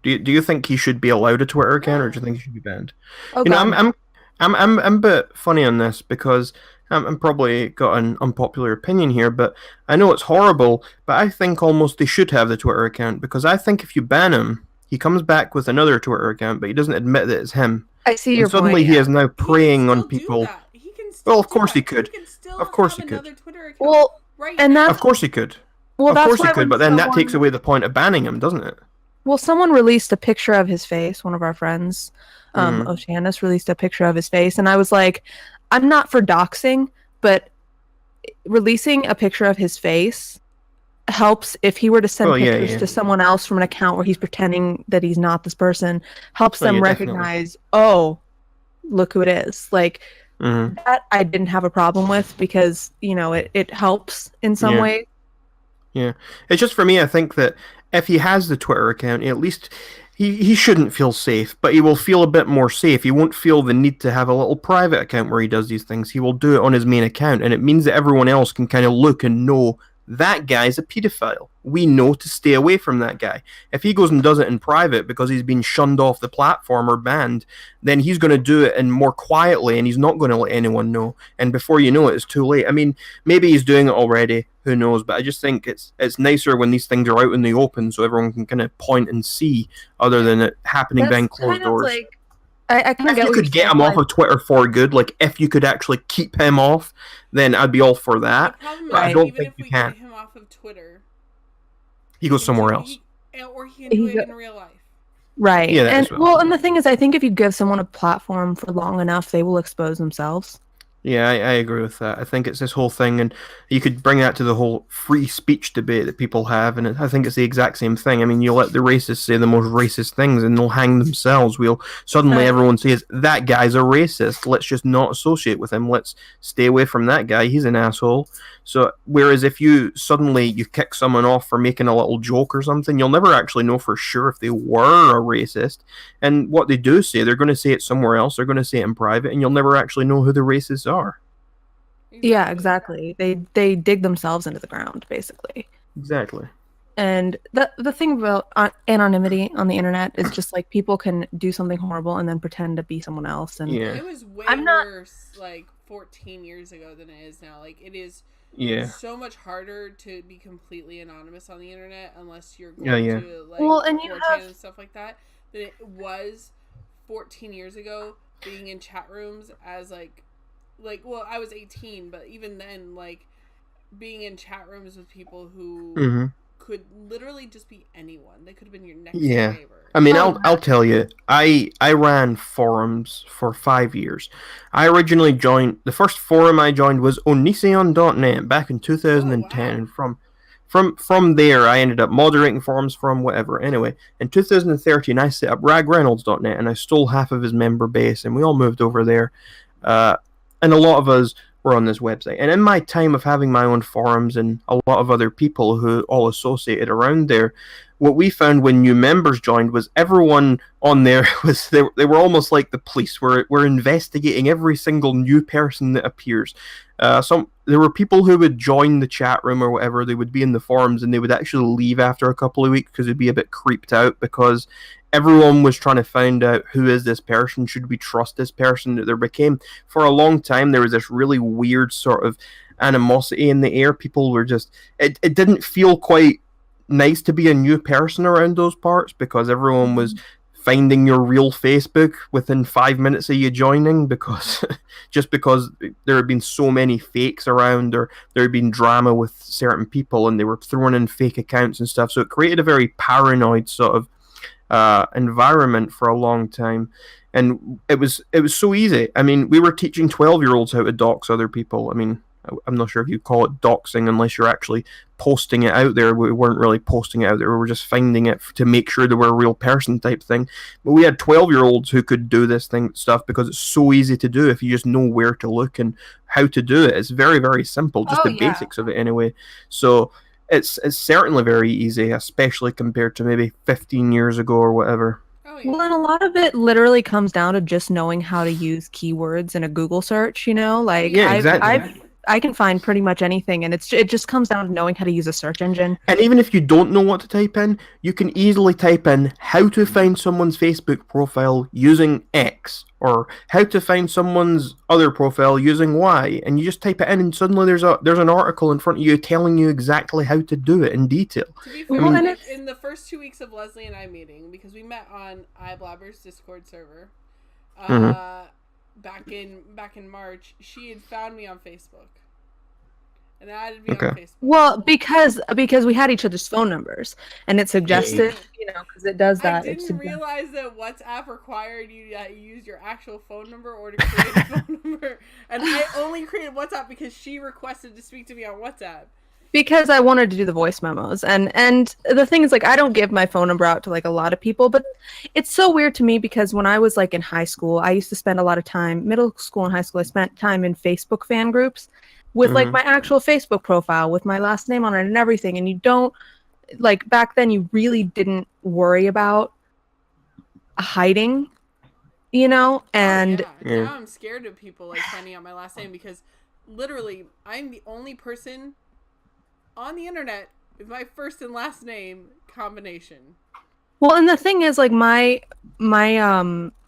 Do you think he should be allowed a Twitter account, or do you think he should be banned? Oh, you know, I'm a bit funny on this because I'm probably got an unpopular opinion here, but I know it's horrible, but I think almost they should have the Twitter account, because I think if you ban him, he comes back with another Twitter account, but he doesn't admit that it's him. I see your suddenly point. He is now preying on people. He can Well, of do course that. he could. He can still Of course have he could. another Twitter account Well, right and now. Of course he could. well, Of that's course he why could, when but then that takes someone away the point of banning him, doesn't it? well, someone released a picture of his face. One of our friends, Mhm. Oceanus, released a picture of his face, and I was like, I'm not for doxing, but releasing a picture of his face helps if he were to send Well, yeah, pictures yeah. to someone else from an account where he's pretending that he's not this person, helps Oh, yeah, them definitely. recognize, oh, look who it is. Like Hmm. that I didn't have a problem with because, it helps in some Yeah. way. Yeah, it's just for me. I think that if he has the Twitter account, at least he shouldn't feel safe, but he will feel a bit more safe. He won't feel the need to have a little private account where he does these things. He will do it on his main account, and it means that everyone else can kind of look and know that guy's a pedophile. We know to stay away from that guy. If he goes and does it in private because he's been shunned off the platform or banned, then he's going to do it in more quietly, and he's not going to let anyone know. And before you know it, it's too late. I mean, maybe he's doing it already. Who knows? But I just think it's nicer when these things are out in the open, so everyone can kind of point and see, other than it happening That's behind closed kind of doors. like I kind of If get you what you're could get saying. him off Like, of Twitter for good, like if you could actually keep him off, then I'd be all for The that. problem But I is, don't even think if you we can. get him off of Twitter, He goes can do somewhere else. or he can do He it go- in real life. right. Yeah, that And as well. well, and the thing is, I think if you give someone a platform for long enough, they will expose themselves. Yeah, I agree with that. I think it's this whole thing, and you could bring that to the whole free speech debate that people have, and I think it's the exact same thing. I mean, you let the racists say the most racist things, and they'll hang themselves. We'll suddenly Right. everyone says that guy's a racist. Let's just not associate with him. Let's stay away from that guy. He's an asshole. So, whereas if you suddenly you kick someone off for making a little joke or something, you'll never actually know for sure if they were a racist. And what they do say, they're going to say it somewhere else. They're going to say it in private, and you'll never actually know who the racists are. Yeah, exactly. They dig themselves into the ground, basically. Exactly. And the thing about anonymity on the internet is just like people can do something horrible and then pretend to be someone else. And Yeah. It was way I'm not- worse like 14 years ago than it is now. Like, it is Yeah. so much harder to be completely anonymous on the internet unless you're going Yeah. to like Well, and you 4chan have- and stuff like that than it was 14 years ago being in chat rooms as like well, I was 18, but even then, like, being in chat rooms with people who Mm-hmm. could literally just be anyone. They could have been your next Yeah. neighbor. I mean, Oh, I'll tell you, I ran forums for 5 years. I originally joined the first forum I joined was onision.net back in 2010, Oh, wow. and from there I ended up moderating forums from whatever. Anyway, in 2013 I set up ragreynolds.net, and I stole half of his member base, and we all moved over there. And a lot of us were on this website. And in my time of having my own forums and a lot of other people who all associated around there, what we found when new members joined was everyone on there was they were almost like the police. We're investigating every single new person that appears. There were people who would join the chat room or whatever. They would be in the forums and they would actually leave after a couple of weeks because they'd be a bit creeped out because everyone was trying to find out who is this person, should we trust this person. There became, for a long time, there was this really weird sort of animosity in the air. People were just it didn't feel quite nice to be a new person around those parts because everyone was finding your real Facebook within 5 minutes of you joining because just because there had been so many fakes around, or there had been drama with certain people and they were throwing in fake accounts and stuff. So it created a very paranoid sort of environment for a long time, and it was so easy. I mean, we were teaching 12-year-olds how to dox other people. I mean, I'm not sure if you call it doxing unless you're actually posting it out there. We weren't really posting it out there. We were just finding it to make sure they were a real person type thing. But we had 12-year-olds who could do this stuff because it's so easy to do if you just know where to look and how to do it. It's very, very simple, just the basics of it anyway. So it's certainly very easy, especially compared to maybe 15 years ago or whatever. Oh, yeah. Well, and a lot of it literally comes down to just knowing how to use keywords in a Google search, Like, Yeah, exactly. I can find pretty much anything, and it just comes down to knowing how to use a search engine. And even if you don't know what to type in, you can easily type in how to find someone's Facebook profile using X, or how to find someone's other profile using Y, and you just type it in, and suddenly there's an article in front of you telling you exactly how to do it in detail. To be fair, Well, and like, it's- in the first 2 weeks of Leslie and I meeting, because we met on iBlabber's Discord server, Mhm. back in March, she had found me on Facebook and added me on Okay. Facebook. Well, because we had each other's phone numbers, and it suggested, Hey. because it does I that. didn't realize that WhatsApp required you to use your actual phone number or to create a phone number. And I only created WhatsApp because she requested to speak to me on WhatsApp. Because I wanted to do the voice memos, and the thing is, like, I don't give my phone number out to like a lot of people, but it's so weird to me because when I was like in high school, I used to spend a lot of time, middle school and high school, I spent time in Facebook fan groups with like my actual Facebook profile with my last name on it and everything, and you don't, like, back then you really didn't worry about hiding, and Now I'm scared of people like finding out my last name because literally I'm the only person on the internet with my first and last name combination. well, and the thing is, like, my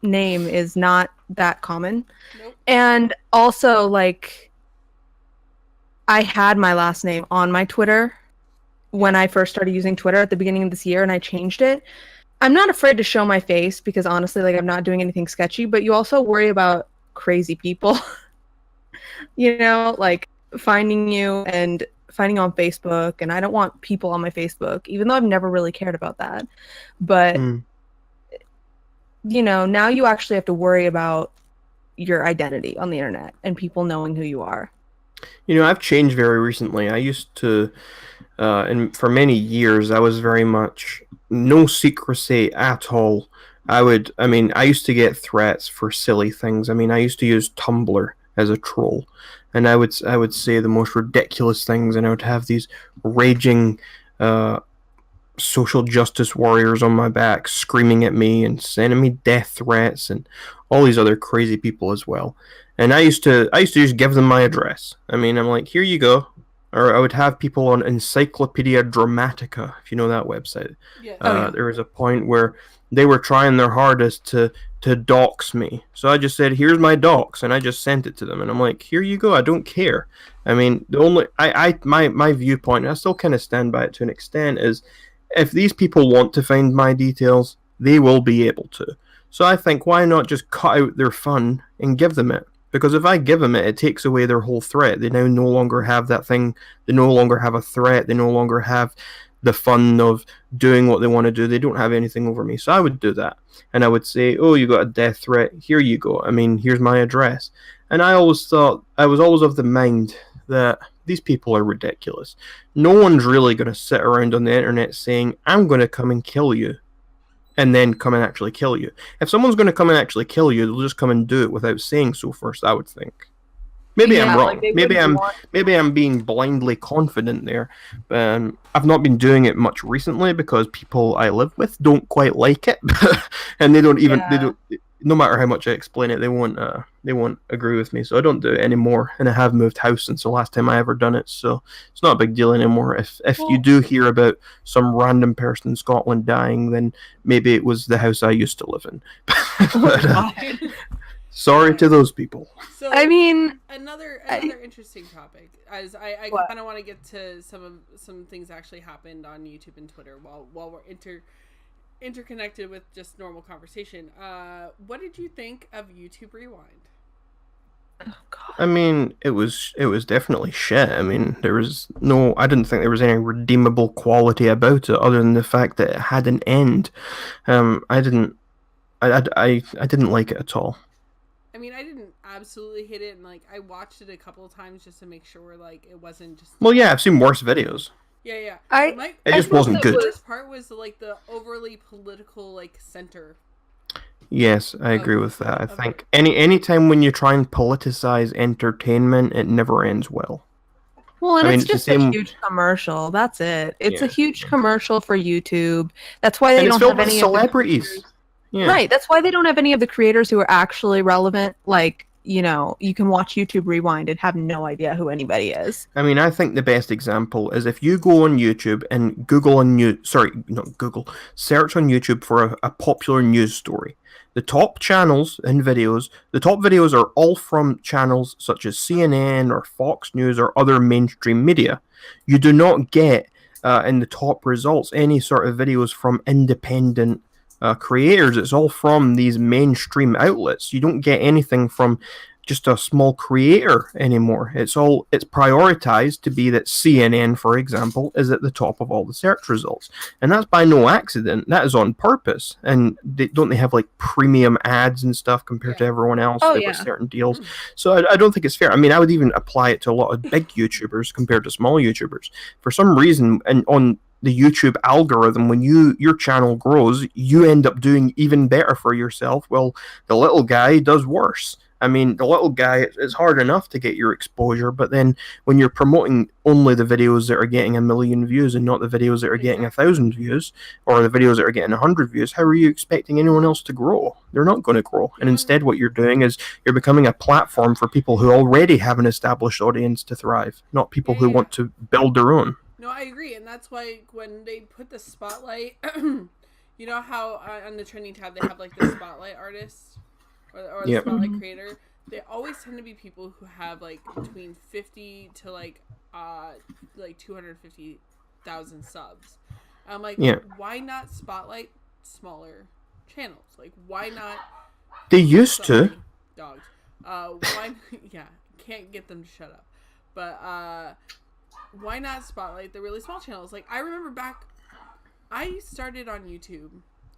name is not that common. Nope. And also, like, I had my last name on my Twitter when I first started using Twitter at the beginning of this year, and I changed it. I'm not afraid to show my face because honestly, like, I'm not doing anything sketchy, but you also worry about crazy people, like finding you and finding on Facebook, and I don't want people on my Facebook, even though I've never really cared about that. But now you actually have to worry about your identity on the internet and people knowing who you are. I've changed very recently. I used to, and for many years, I was very much no secrecy at all. I used to get threats for silly things. I used to use Tumblr as a troll, and I would say the most ridiculous things, and I would have these raging social justice warriors on my back screaming at me and sending me death threats and all these other crazy people as well. And I used to just give them my address. I'm like, here you go. Or I would have people on Encyclopedia Dramatica, if you know that website. Yeah. There was a point where they were trying their hardest to dox me. So I just said, here's my dox, and I just sent it to them. And I'm like, here you go, I don't care. My viewpoint, and I still kind of stand by it to an extent, is if these people want to find my details, they will be able to. So I think, why not just cut out their fun and give them it? Because if I give them it, it takes away their whole threat. They now no longer have that thing. They no longer have a threat. They no longer have the fun of doing what they want to do. They don't have anything over me. So I would do that. And I would say, oh, you got a death threat. Here you go. Here's my address. And I was always of the mind that these people are ridiculous. No one's really going to sit around on the internet saying, I'm going to come and kill you, and then come and actually kill you. If someone's going to come and actually kill you, they'll just come and do it without saying so first, I would think. Maybe I'm wrong. Like, maybe I'm being blindly confident there. I've not been doing it much recently because people I live with don't quite like it, and they don't. No matter how much I explain it, they won't agree with me. So I don't do it anymore, and I have moved house since the last time I ever done it. So it's not a big deal anymore. If you do hear about some random person in Scotland dying, then maybe it was the house I used to live in. Sorry to those people. So another interesting topic, as I kind of want to get to some things that actually happened on YouTube and Twitter while we're interconnected with just normal conversation. What did you think of YouTube Rewind? Oh, God. It was definitely shit. I didn't think there was any redeemable quality about it other than the fact that it had an end. I didn't like it at all. I didn't absolutely hate it, and I watched it a couple of times just to make sure it wasn't just. Well, yeah, I've seen worse videos. Yeah. It just wasn't good. The worst part was the overly political center. Yes, I agree with that. I think any time when you try and politicize entertainment, it never ends well. Well, and it's just a huge commercial. That's it. It's a huge commercial for YouTube. That's why they don't have any celebrities. Yeah. Right. That's why they don't have any of the creators who are actually relevant. You can watch YouTube Rewind and have no idea who anybody is. I think the best example is if you go on YouTube and search on YouTube for a popular news story. The top channels and videos, the top videos are all from channels such as CNN or Fox News or other mainstream media. You do not get in the top results any sort of videos from independent creators. It's all from these mainstream outlets. You don't get anything from just a small creator anymore. It's prioritized to be that CNN, for example, is at the top of all the search results, and that's by no accident. That is on purpose. And don't they have like premium ads and stuff compared to everyone else? Oh, They've yeah. got certain deals. So I don't think it's fair. I mean, I would even apply it to a lot of big YouTubers compared to small YouTubers. For some reason, and on the YouTube algorithm, when your channel grows, you end up doing even better for yourself. Well, the little guy does worse. I mean, the little guy, it's hard enough to get your exposure, but then when you're promoting only the videos that are getting 1 million views and not the videos that are getting 1,000 views, or the videos that are getting 100 views, how are you expecting anyone else to grow? They're not going to grow. And instead, what you're doing is you're becoming a platform for people who already have an established audience to thrive, not people who want to build their own. No, I agree, and that's why when they put the spotlight, you know how on the trending tab they have like the spotlight artist or the spotlight creator. They always tend to be people who have like between 50 to like 250,000 subs. I'm like, why not spotlight smaller channels? Like, why not? They used to. Dogs. Why? Yeah, can't get them to shut up. But why not spotlight the really small channels? Like, I remember back, I started on YouTube,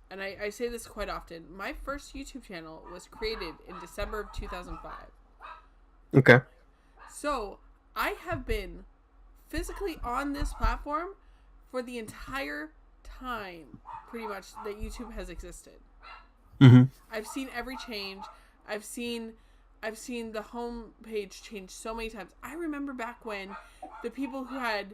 and I say this quite often. My first YouTube channel was created in December of 2005. Okay. So, I have been physically on this platform for the entire time, pretty much, that YouTube has existed. Mm-hmm. I've seen every change. I've seen the home page change so many times. I remember back when the people who had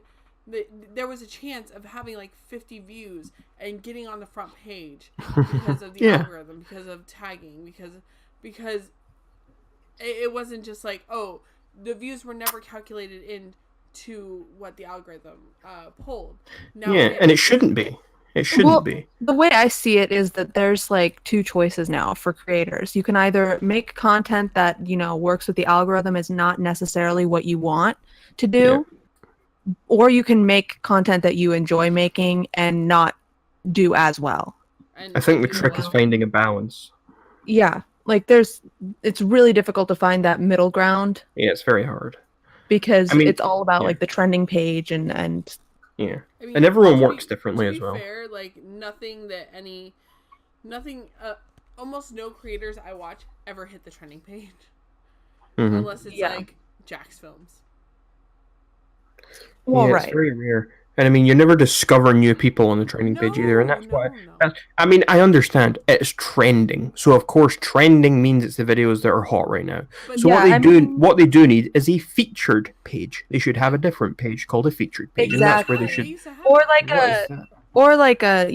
there was a chance of having like 50 views and getting on the front page because of the algorithm, because of tagging, because it wasn't just like, oh, the views were never calculated into what the algorithm pulled. Now, and it shouldn't be. It shouldn't be. The way I see it is that there's like two choices now for creators. You can either make content that, works with the algorithm, is not necessarily what you want to do, or you can make content that you enjoy making and not do as well. I think the trick is finding a balance. Yeah. Like it's really difficult to find that middle ground. Yeah, it's very hard. Because it's all about like the trending page and yeah. I mean, and everyone works differently as well. To be fair, like almost no creators I watch ever hit the trending page. Mm-hmm. Unless it's like Jack's Films. Well, it's very rare. And I mean, you never discover new people on the trending page either, and that's why. I mean, I understand it's trending, so of course, trending means it's the videos that are hot right now. But so what they do need is a featured page. They should have a different page called a featured page, and that's where they should. Or like a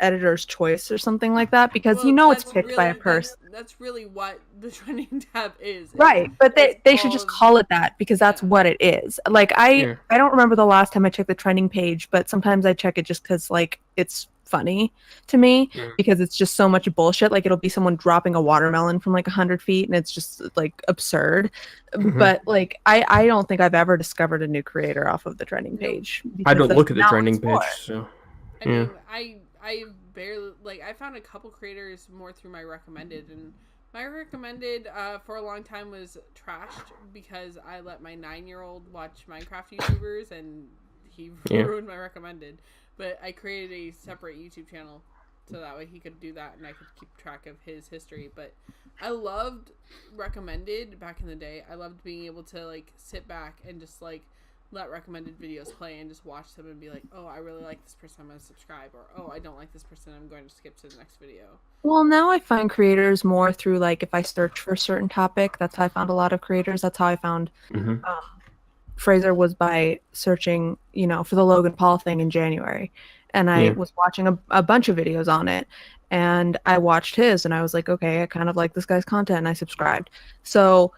editor's choice or something like that, because it's picked by a person. That's really what the trending tab is. Right, but they should just call it that, because that's what it is. Like I don't remember the last time I checked the trending page, but sometimes I check it just because like it's funny to me, because it's just so much bullshit. Like it'll be someone dropping a watermelon from like 100 feet, and it's just like absurd. Mm-hmm. But like I don't think I've ever discovered a new creator off of the trending page. I don't look at the trending page, so I mean, I barely, like, I found a couple creators more through my recommended, and my recommended for a long time was trashed because I let my 9-year-old watch Minecraft YouTubers, and he ruined my recommended. But I created a separate YouTube channel so that way he could do that and I could keep track of his history. But I loved recommended back in the day. I loved being able to like sit back and just like let recommended videos play and just watch them and be like, oh, I really like this person, I'm going to subscribe, or oh, I don't like this person, I'm going to skip to the next video. Well, now I find creators more through like if I search for a certain topic. That's how I found a lot of creators. That's how I found Fraser, was by searching, for the Logan Paul thing in January. And I was watching a bunch of videos on it, and I watched his, and I was like, okay, I kind of like this guy's content, and I subscribed. So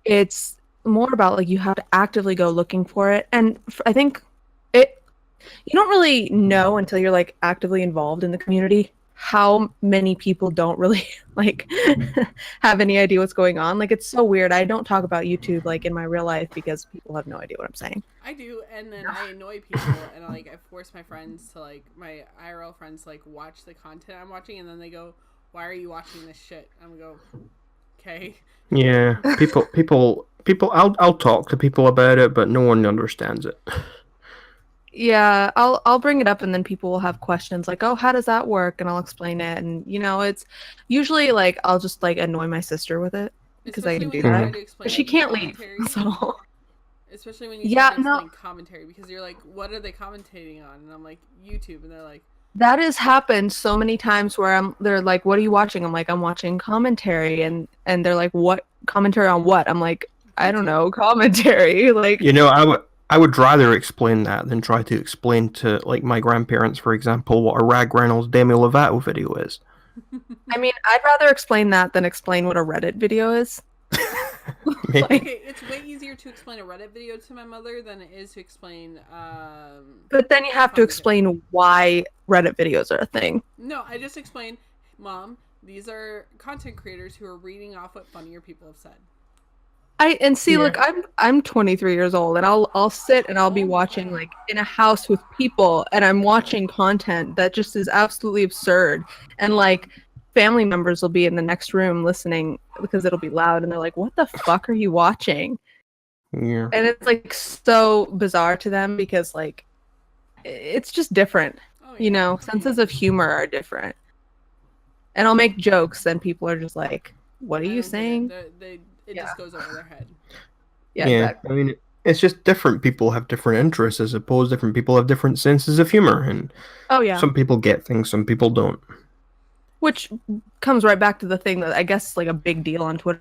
it's more about like you have to actively go looking for it, and I think you don't really know until you're like actively involved in the community how many people don't really like have any idea what's going on. Like, it's so weird. I don't talk about YouTube like in my real life because people have no idea what I'm saying. I do, and then I annoy people, and like I force my friends to like my IRL friends to like watch the content I'm watching, and then they go, "Why are you watching this shit?" I'm gonna go, "Okay." Yeah, people. I'll talk to people about it, but no one understands it. Yeah, I'll bring it up and then people will have questions like, "Oh, how does that work?" And I'll explain it. And it's usually like I'll just like annoy my sister with it because I can do that. But she can't leave. So especially when you try to explain commentary, because you're like, "What are they commentating on?" And I'm like, "YouTube," and they're like, that has happened so many times where they're like, "What are you watching?" I'm like, "I'm watching commentary," and they're like, "What commentary on what?" I'm like, "I don't know, commentary." Like, I would rather explain that than try to explain to like my grandparents, for example, what a ragreynolds Demi Lovato video is. I mean, I'd rather explain that than explain what a Reddit video is. Okay, it's way easier to explain a Reddit video to my mother than it is to explain. But then you have to explain why Reddit videos are a thing. No, I just explain, Mom, these are content creators who are reading off what funnier people have said. Look, I'm 23 years old, and I'll sit and I'll be watching like in a house with people, and I'm watching content that just is absolutely absurd, and like family members will be in the next room listening because it'll be loud, and they're like, "What the fuck are you watching?" Yeah. And it's like so bizarre to them because like it's just different. Oh, yeah. Senses of humor are different. And I'll make jokes, and people are just like, "What are you saying?" It just goes over their head. Yeah, exactly. I mean, it's just different people have different interests, as opposed different people have different senses of humor, and some people get things, some people don't. Which comes right back to the thing that I guess like a big deal on Twitter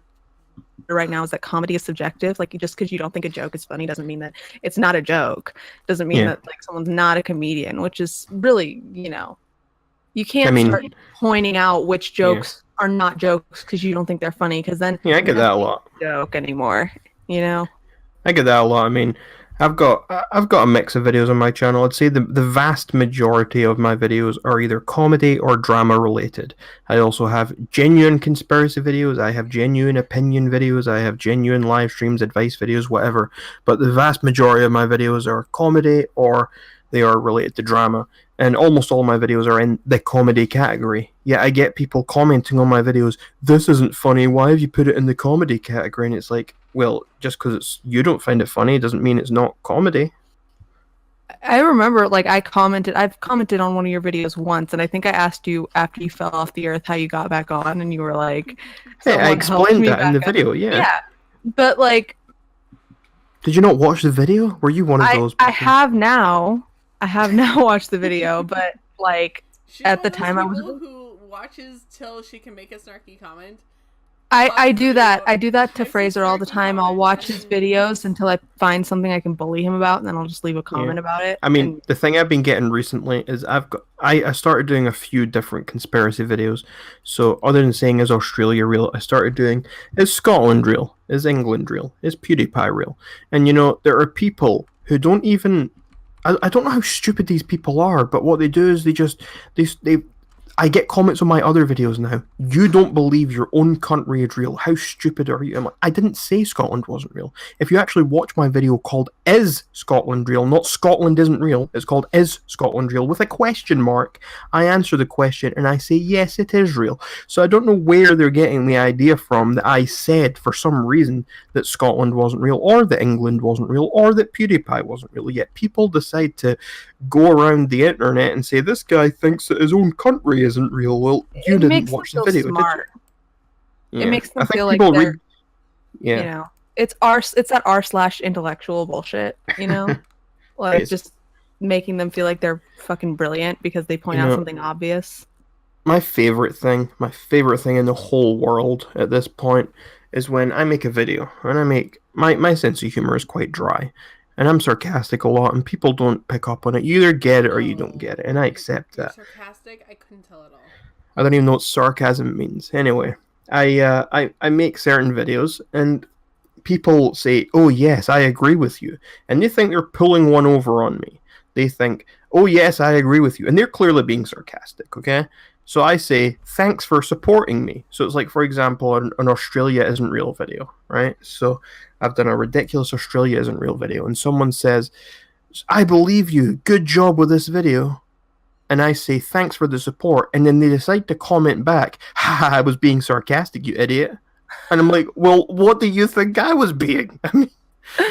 right now is that comedy is subjective. Like, just because you don't think a joke is funny doesn't mean that it's not a joke. Doesn't mean that like someone's not a comedian, which is really, you can't start pointing out which jokes are not jokes because you don't think they're funny, because then I get that a lot. Joke anymore, I get that a lot. I mean, I've got a mix of videos on my channel. I'd say the vast majority of my videos are either comedy or drama related. I also have genuine conspiracy videos, I have genuine opinion videos, I have genuine live streams, advice videos, whatever. But the vast majority of my videos are comedy or they are related to drama. And almost all my videos are in the comedy category. Yeah, I get people commenting on my videos, "This isn't funny, why have you put it in the comedy category?" And it's like, well, just because you don't find it funny doesn't mean it's not comedy. I remember, like, I've commented on one of your videos once, and I think I asked you after you fell off the earth how you got back on, and you were like, "Hey, I explained that in the video." Yeah, but like, did you not watch the video? Were you one of those people? I have now watched the video, but like at the time I was who watches till she can make a snarky comment. I do that. I do that to Fraser all the time. I'll watch his videos until I find something I can bully him about, and then I'll just leave a comment about it. I mean, the thing I've been getting recently is I started doing a few different conspiracy videos. So other than saying, "Is Australia real?" I started doing, "Is Scotland real? Is England real? Is PewDiePie real?" And there are people who don't even. I don't know how stupid these people are, but what they do is they I get comments on my other videos now. "You don't believe your own country is real. How stupid are you?" I'm like, I didn't say Scotland wasn't real. If you actually watch my video called "Is Scotland Real?", not "Scotland Isn't Real," it's called "Is Scotland Real?" with a question mark. I answer the question and I say, yes, it is real. So I don't know where they're getting the idea from that I said for some reason that Scotland wasn't real, or that England wasn't real, or that PewDiePie wasn't real. Yet people decide to go around the internet and say, "This guy thinks that his own country isn't real." Well, you didn't watch the video, smart. Did you? It makes them feel like they're, it's that r/intellectual bullshit, like just making them feel like they're fucking brilliant because they point out something obvious. My favorite thing in the whole world at this point is when I make a video, and I make my sense of humor is quite dry. And I'm sarcastic a lot, and people don't pick up on it. You either get it or you don't get it, and I accept that. Sarcastic? I couldn't tell at all. I don't even know what sarcasm means. Anyway, I make certain videos, and people say, "Oh yes, I agree with you," and they think they're pulling one over on me. They think, "Oh yes, I agree with you," and they're clearly being sarcastic. Okay, So I say, thanks for supporting me. So it's like, for example, an Australia isn't real video, right? So I've done a ridiculous Australia isn't real video, and someone says, I believe you. Good job with this video. And I say, thanks for the support. And then they decide to comment back, ha, I was being sarcastic, you idiot. And I'm like, well, what do you think I was being? I mean,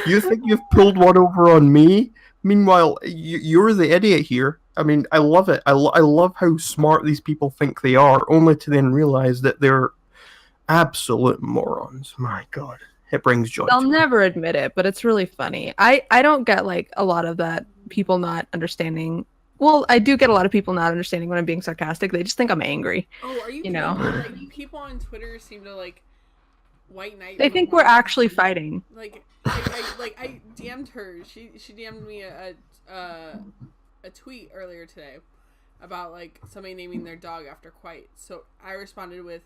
you think you've pulled one over on me? Meanwhile, you're the idiot here. I mean, I love it. I love how smart these people think they are, only to then realize that they're absolute morons. My God. It brings joy They'll to me. never admit it, but it's really funny. I don't get like a lot of that people not understanding. Well, I do get a lot of people not understanding when I'm being sarcastic. They just think I'm angry. Oh, are you You kidding know? me? Like, people on Twitter seem to like white knight. They me think more we're than- actually fighting. Like, I DM'd her. She DM'd me a tweet earlier today about like somebody naming their dog after Quite. So I responded with,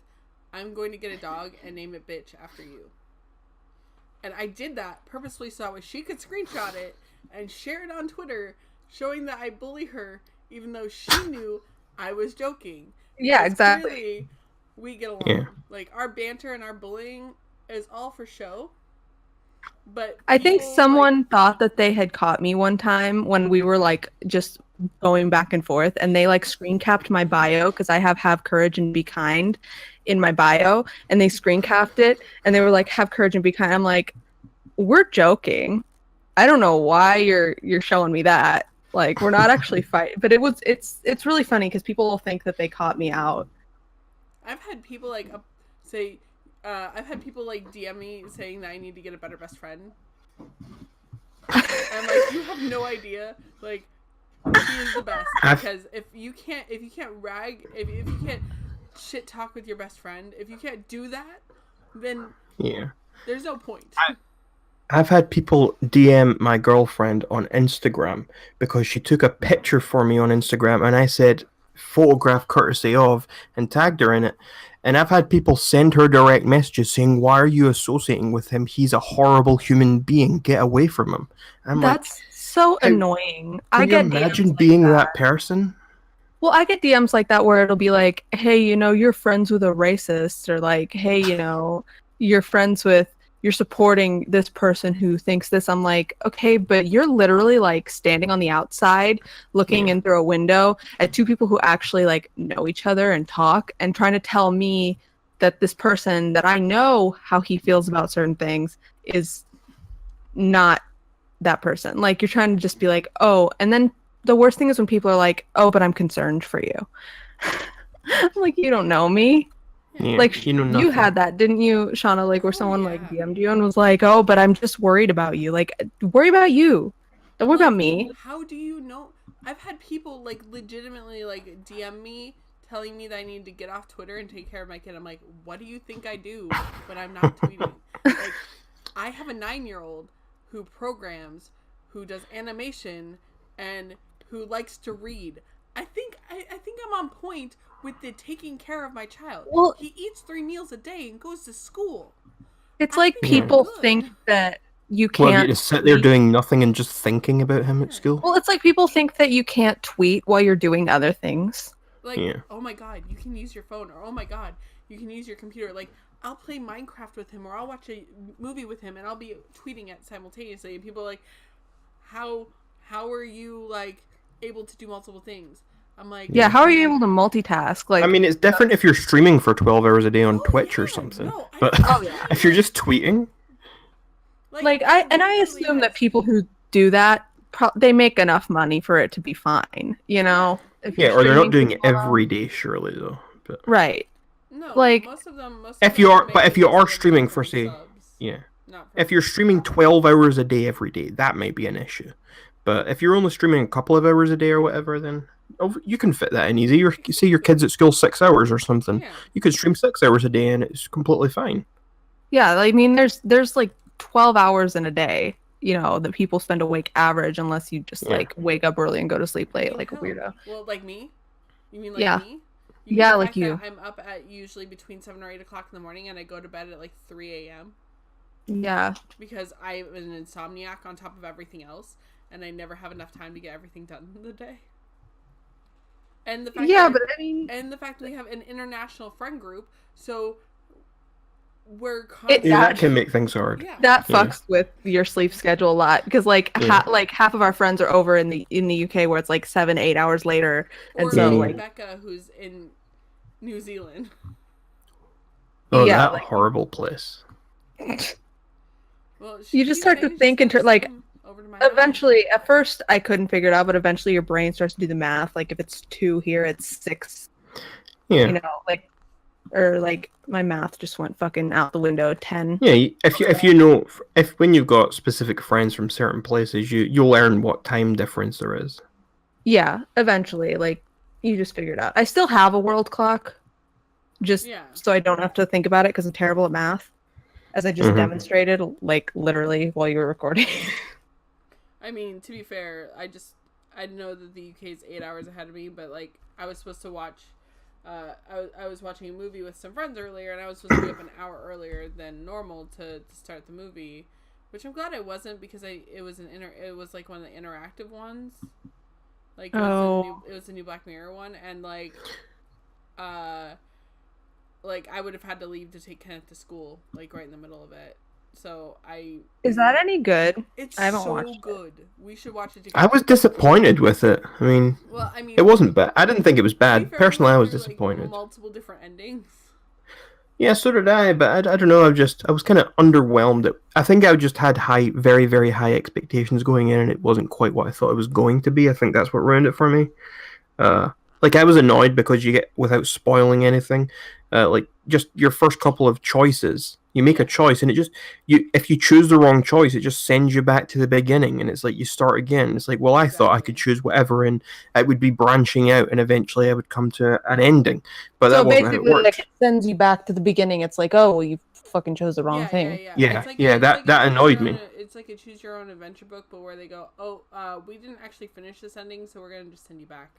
"I'm going to get a dog and name it Bitch after you." And I did that purposefully so that she could screenshot it and share it on Twitter, showing that I bully her, even though she knew I was joking. Yeah, Because exactly. clearly, we get along. Yeah. Like, our banter and our bullying is all for show. But I think people, someone like, thought that they had caught me one time when we were like just going back and forth, and they like screen capped my bio because I have courage and be kind in my bio, and they screen capped it and they were like, have courage and be kind. I'm like, we're joking. I don't know why you're showing me that. Like, we're not actually fighting. But it's really funny because people will think that they caught me out. I've had people like say, I've had people like DM me saying that I need to get a better best friend. I'm like, you have no idea. Like, he is the best because if you can't rag, if you can't shit talk with your best friend, if you can't do that, then Yeah. there's no point. I've had people DM my girlfriend on Instagram because she took a picture for me on Instagram and I said, photograph courtesy of, and tagged her in it. And I've had people send her direct messages saying, why are you associating with him? He's a horrible human being. Get away from him. I'm That's so annoying. like, I can you get imagine DMs like being that. that person? Well, I get DMs like that where it'll be like, hey, you're friends with a racist, or like, hey, you're supporting this person who thinks this. I'm like, okay, but you're literally like standing on the outside looking in through a window at two people who actually like know each other and talk and trying to tell me that this person that I know how he feels about certain things is not that person. Like, you're trying to just be like, oh, and then the worst thing is when people are like, oh, but I'm concerned for you. I'm like, you don't know me. Yeah, Like, you know you nothing. had that, didn't you, Shauna? Like, where someone yeah. like DM'd you and was like, oh, but I'm just worried about you. Like, worry about you. Don't worry Like, about me. How do you know? I've had people like legitimately like DM me telling me that I need to get off Twitter and take care of my kid. I'm like, what do you think I do when I'm not tweeting? Like, I have a 9-year-old who programs, who does animation, and who likes to read. I think I'm on point with the taking care of my child. Well, he eats 3 meals a day and goes to school. it's I like think I'm people good. think that you Well, you can't just sit there tweet. doing nothing and just thinking about him at school. Well, it's like people think that you can't tweet while you're doing other things. Like, Yeah. oh my god, you can use your phone, or oh my god, you can use your computer. Like, I'll play Minecraft with him, or I'll watch a movie with him, and I'll be tweeting it simultaneously. And people are like, how are you like able to do multiple things? I'm like, Yeah, how are you able to multitask? Like, I mean, it's different if you're streaming for 12 hours a day on Oh, Twitch or yeah, something. no, I But don't- Oh, yeah. if you're just tweeting, like I literally assume that has- people who do that they make enough money for it to be fine, you know? If yeah, you're or they're not streaming doing for it 12 hours. every day, surely though. But Right. No, like, most of them. if you are, make but if it you most are of them streaming from for say, subs, yeah, not from if you're streaming 12 hours a day every day, that might be an issue. But if you're only streaming a couple of hours a day or whatever, then you can fit that in easy. Say your kid's at school 6 hours or something, Yeah. you could stream 6 hours a day and it's completely fine. Yeah, I mean there's like 12 hours in a day, you know, that people spend awake average unless you just Yeah. like wake up early and go to sleep I late mean, like a hell, weirdo. Well, like me. You mean like Yeah. me? You Yeah, mean the like fact you. that I'm up at usually between 7 or 8 o'clock in the morning, and I go to bed at like 3 a.m. Yeah. because I'm an insomniac on top of everything else, and I never have enough time to get everything done in the day. And the fact Yeah, that, but I mean, and the fact that we have an international friend group, so we're it Yeah, constantly, that that can make things hard. yeah. that Yeah. fucks with your sleep schedule a lot because like Yeah. like half of our friends are over in the UK where it's like 7-8 hours later, and Or so Yeah. like Becca, who's in New Zealand. Oh, yeah, that like horrible place. Well, she you just keeps start to saying she's think gonna into like swim over to my house. eventually. At first, I couldn't figure it out, but eventually your brain starts to do the math. Like if it's 2 here, it's 6. Yeah. You know, like or like my math just went fucking out the window. 10. Yeah, if you know if when you've got specific friends from certain places, you'll learn what time difference there is. Yeah, eventually, like you just figure it out. I still have a world clock, just Yeah. so I don't have to think about it because I'm terrible at math, as I just Mhm. demonstrated, like literally while you were recording. I mean, to be fair, I know that the UK is 8 hours ahead of me, but like I was supposed to watch. I was watching a movie with some friends earlier, and I was supposed to be up an hour earlier than normal to start the movie, which I'm glad I wasn't because it was like one of the interactive ones, like it was a new Black Mirror one, and uh, like I would have had to leave to take Kenneth to school, like right in the middle of it. So Is that any good? it's I haven't so watched it. good. We should watch it I together. was disappointed with it. I mean, Well, I mean, it wasn't bad. I didn't think it was to be bad. fair, we Personally, went I was through, like, disappointed. multiple different endings. Yeah, so did I, but I don't know. I was kind of underwhelmed. I think I just had very, very high expectations going in, and it wasn't quite what I thought it was going to be. I think that's what ruined it for me. Uh, like I was annoyed because you get without spoiling anything, like just your first couple of choices. You make a choice, and it just if you choose the wrong choice, it just sends you back to the beginning, and it's like you start again. It's like, well, I thought I could Exactly. choose whatever, and it would be branching out, and eventually I would come to an ending. But So that wasn't how it basically, like worked. it sends you back to the beginning. It's like, oh, well, you fucking chose the wrong Yeah, thing. Yeah, It's like yeah, it's like a that choose annoyed your own, me. it's like a choose your own adventure book, but where they go, oh, we didn't actually finish this ending, so we're gonna just send you back.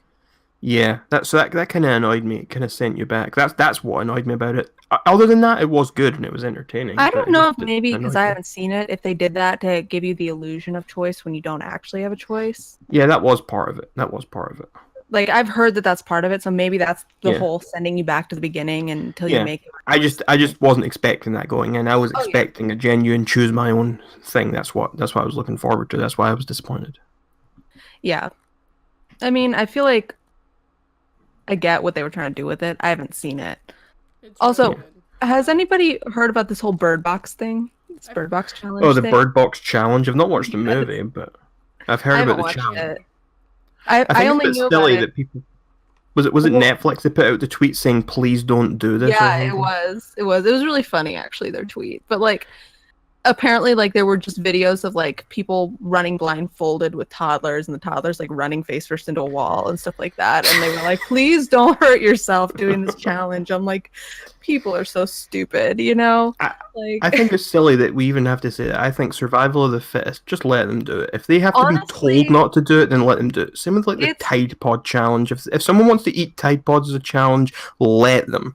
Yeah, that kind of annoyed me. It kind of sent you back. That's what annoyed me about it. Other than that, it was good and it was entertaining. I But don't it know if just maybe because annoyed I me. haven't seen it, if they did that to give you the illusion of choice when you don't actually have a choice. Yeah, that was part of it. That was part of it. Like I've heard that that's part of it, so maybe that's the Yeah, whole sending you back to the beginning until you yeah. make your choice. I just wasn't expecting that going in. I was Oh yeah, expecting a genuine choose my own thing. That's what I was looking forward to. That's why I was disappointed. yeah. I mean, I feel like I get what they were trying to do with it. I haven't seen it. It's Also, really good. has anybody heard about this whole Bird Box thing? This I've- Bird Box Oh, challenge the thing? Bird Box challenge. I've not watched the Yes. movie, but I've I heard haven't about the watched challenge. it. I I think it's only a bit knew about silly it. that people was it Well, Netflix that put out the tweet saying please don't do this or yeah, it something? was. It was. It was really funny, actually, their tweet. But like, apparently, like there were just videos of like people running blindfolded with toddlers, and the toddlers like running face first into a wall and stuff like that. And they were like, "Please don't hurt yourself doing this challenge." I'm like, people are so stupid, you know? I, Like, I think it's silly that we even have to say that. I think survival of the fittest. Just let them do it. If they have to be honestly, told not to do it, then let them do it. Same with like the it's Tide Pod challenge. If someone wants to eat Tide Pods as a challenge, let them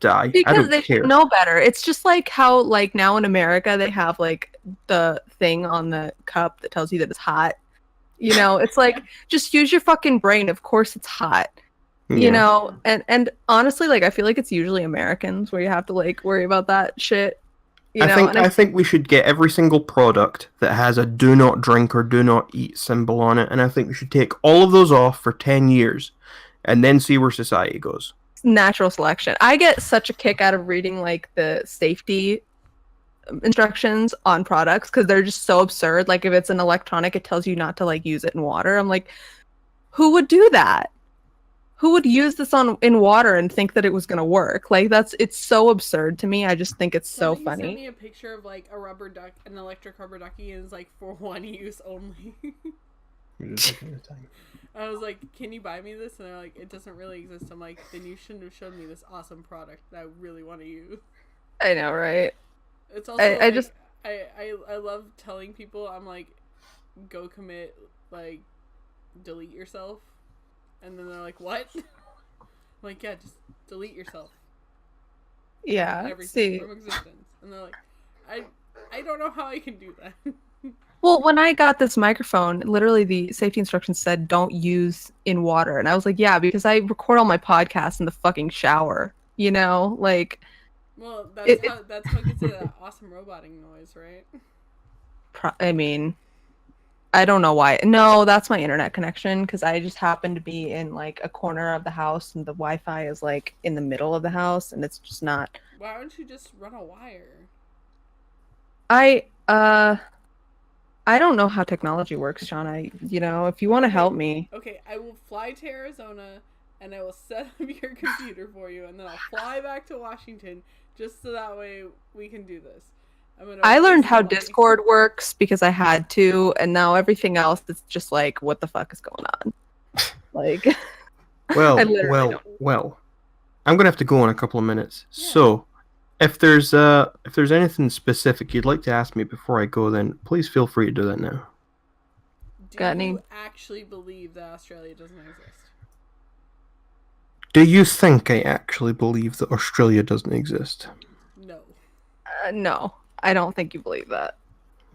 die. I because don't they should care. know better. It's just like how like now in America they have like the thing on the cup that tells you that it's hot. You know, it's like just use your fucking brain. Of course it's hot. You Yeah. know, and honestly, like I feel like it's usually Americans where you have to like worry about that shit. You know, and I think we should get every single product that has a do not drink or do not eat symbol on it, and I think we should take all of those off for 10 years and then see where society goes. natural selection. I get such a kick out of reading like the safety instructions on products because they're just so absurd. Like if it's an electronic, it tells you not to like use it in water. I'm like, who would do that? Who would use this in water and think that it was gonna work? Like it's so absurd to me. I just think it's so Somebody sent funny. me a picture of like a rubber duck, an electric rubber ducky, and it's like for one use only. I was like, "Can you buy me this?" And they're like, "It doesn't really exist." I'm like, "Then you shouldn't have shown me this awesome product that I really want to use." I know, right? It's also I like, just I love telling people I'm like, go commit, like, delete yourself, and then they're like, what? I'm like, yeah, just delete yourself. yeah. Everything See, from existence, and they're like, I don't know how I can do that. Well, when I got this microphone, literally the safety instructions said don't use in water. And I was like, yeah, because I record all my podcasts in the fucking shower. You know? Like Well, it, that's how it gets to that awesome roboting noise, right? I mean, I don't know why. No, that's my internet connection because I just happen to be in like a corner of the house and the Wi-Fi is like in the middle of the house and it's just not. Why don't you just run a wire? I I don't know how technology works, Sean. If you want to help me. Okay, I will fly to Arizona and I will set up your computer for you, and then I'll fly back to Washington just so that way we can do this. I learned how Discord works because I had to, and now everything else it's just like, what the fuck is going on? Like, Well, I literally don't. well. I'm gonna have to go in a couple of minutes. Yeah. So, if there's anything specific you'd like to ask me before I go, then please feel free to do that now. Got Do any? you actually believe that Australia doesn't exist? Do you think I actually believe that Australia doesn't exist? No. No, I don't think you believe that.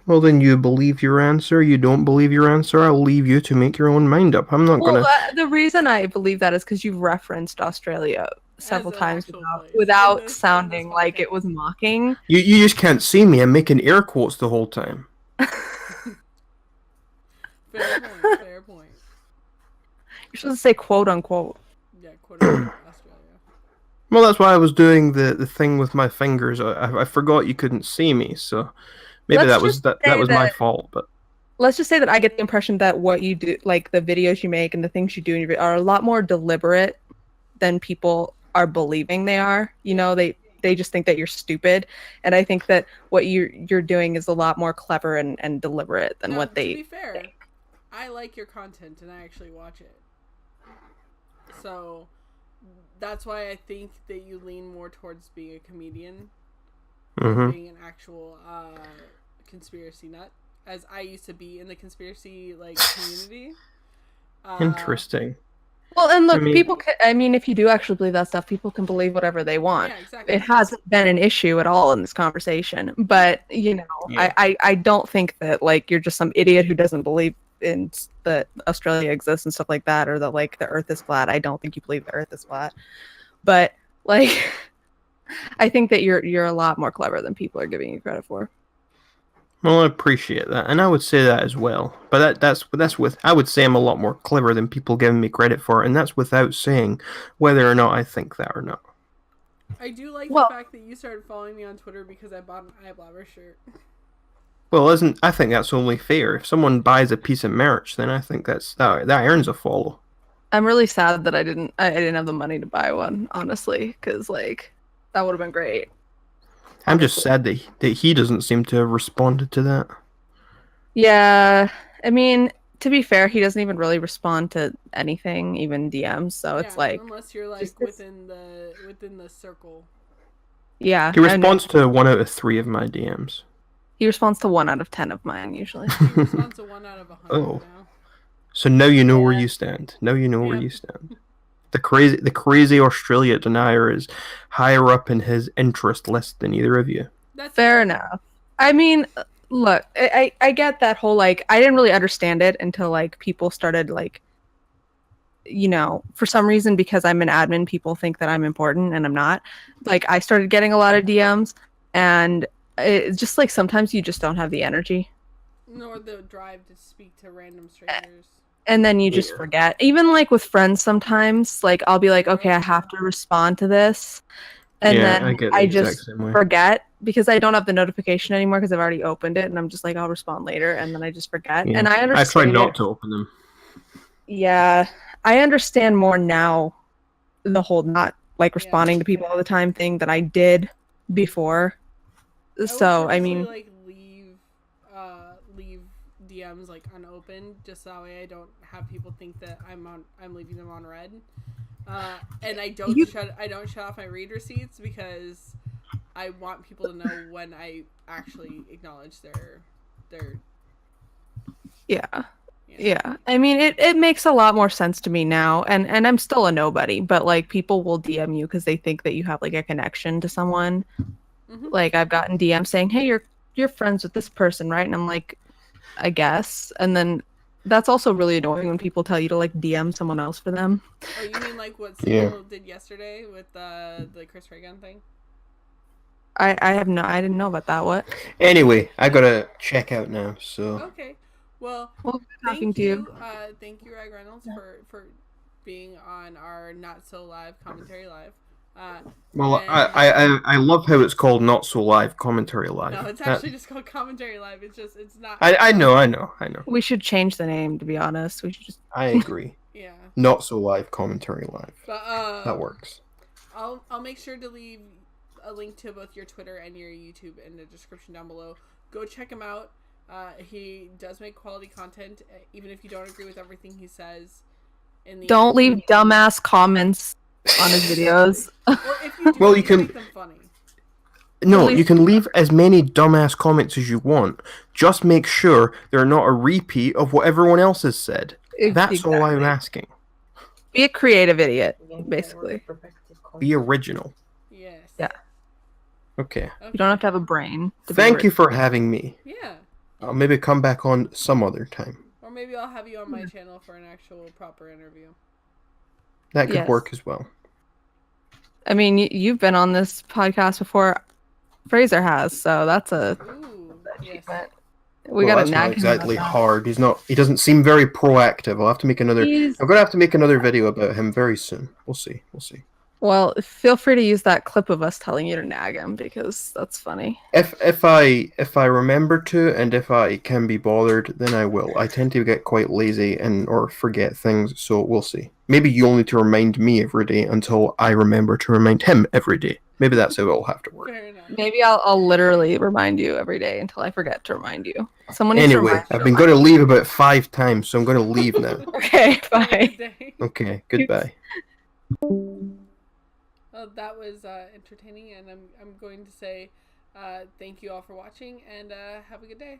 Well, then you believe your answer. You don't believe your answer. I'll leave you to make your own mind up. I'm not Well, gonna. the reason I believe that is because you've referenced Australia several an times actual place. without In this sounding like podcast. it was mocking. You just can't see me. I'm making air quotes the whole time. Fair point. Fair point. You're supposed to say quote unquote. Yeah, quote unquote Australia. Well, that's why I was doing the thing with my fingers. I forgot you couldn't see me, so maybe Let's that was just that say was my that- fault. But Let's just say that I get the impression that what you do, like the videos you make and the things you do, are a lot more deliberate than people are believing they are. You know, they just think that you're stupid, and I think that what you're doing is a lot more clever and deliberate than Now, what they. To be fair, I like your content and I actually watch it. So that's why I think that you lean more towards being a comedian than being an actual conspiracy nut. As I used to be in the conspiracy community. interesting. Well, and look, I mean- people can, I mean, if you do actually believe that stuff, people can believe whatever they want. Yeah, exactly. It hasn't been an issue at all in this conversation. But, Yeah. I don't think that, like, you're just some idiot who doesn't believe in that Australia exists and stuff like that, or that, like, the earth is flat. I don't think you believe the earth is flat. But, like, I think that you're a lot more clever than people are giving you credit for. Well, I appreciate that, and I would say that as well. But that's with I would say I'm a lot more clever than people giving me credit for, and that's without saying whether or not I think that or not. I do like Well- the fact that you started following me on Twitter because I bought an Eyeblabber shirt. Well, I think that's only fair. If someone buys a piece of merch, then I think that earns a follow. I'm really sad that I didn't have the money to buy one, honestly, because, like, that would have been great. I'm just sad that he doesn't seem to have responded to that. Yeah, I mean, to be fair, he doesn't even really respond to anything, even DMs. So it's like, unless you're like just- within the circle. yeah, He responds to 1 out of 3 of my DMs. he responds to 1 out of 10 of mine usually. He responds to 1 out of 100 Oh. now. So now you know where Yeah. you stand. Now you know where Yep. you stand. The crazy Australia denier is higher up in his interest list than either of you. That's Fair enough. I mean, look, I get that whole, like, I didn't really understand it until, like, people started, like, for some reason, because I'm an admin, people think that I'm important and I'm not. Like, I started getting a lot of DMs, and it's just like sometimes you just don't have the energy. Nor the drive to speak to random strangers. And then you just Yeah. forget. Even like with friends sometimes, like I'll be like, okay, I have to respond to this. And Yeah, I then get the I exact just same way. forget because I don't have the notification anymore because I've already opened it and I'm just like, I'll respond later, and then I just forget. Yeah. And I I understand. try not to open them. Yeah. I understand more now the whole not like responding to people all the time thing than I did before. would So I purposely, mean like leave DMs like unopened just that way I don't have people think that I'm leaving them on red. And I don't shut off my read receipts because I want people to know when I actually acknowledge their yeah. Yeah. I mean it makes a lot more sense to me now, and I'm still a nobody, but like people will DM you because they think that you have like a connection to someone. Mhm. Like I've gotten DMs saying, "Hey, you're friends with this person, right?" And I'm like, I guess. And then that's also really annoying when people tell you to like DM someone else for them. Oh, you mean like what Yeah. Sigil did yesterday with the Chris Ray gun thing? I didn't know about that. What? Anyway, I gotta check out now. So Okay. Well, Well, good talking to you. thank you, Rag Reynolds, for being on our Not So Live commentary live. well, And- I love how it's called Not So Live Commentary Live. No, it's actually just called commentary live. It's not. I know. We should change the name, to be honest. We should just. I agree. Yeah. Not So Live Commentary Live. But That works. I'll make sure to leave a link to both your Twitter and your YouTube in the description down below. Go check him out. He does make quality content, even if you don't agree with everything he says. Don't leave dumbass comments on his videos. Or if you do, Well, you can make them funny. No, you can leave as many dumbass comments as you want. Just make sure they're not a repeat of what everyone else has said. That's all I'm asking. Be a creative idiot, basically. Be original. Yes. Yeah. Okay. You don't have to have a brain. Thank you for having me. Yeah. I'll maybe come back on some other time. Or maybe I'll have you on my channel for an actual proper interview. That could work as well. I mean, you've been on this podcast before. Fraser has, so that's a achievement. We got that's not exactly hard. He doesn't seem very proactive. I'll have to make another. I'm gonna have to make another video about him very soon. We'll see. Well, feel free to use that clip of us telling you to nag him because that's funny. If I remember to and if I can be bothered, then I will. I tend to get quite lazy or forget things, so we'll see. Maybe you'll need to remind me every day until I remember to remind him every day. Maybe that's how it'll have to work. Maybe I'll literally remind you every day until I forget to remind you. Someone needs to Anyway, remind I've been going to leave about 5 times, so I'm going to leave now. Okay, bye. Okay, goodbye. Well, that was entertaining, and I'm going to say thank you all for watching, and have a good day.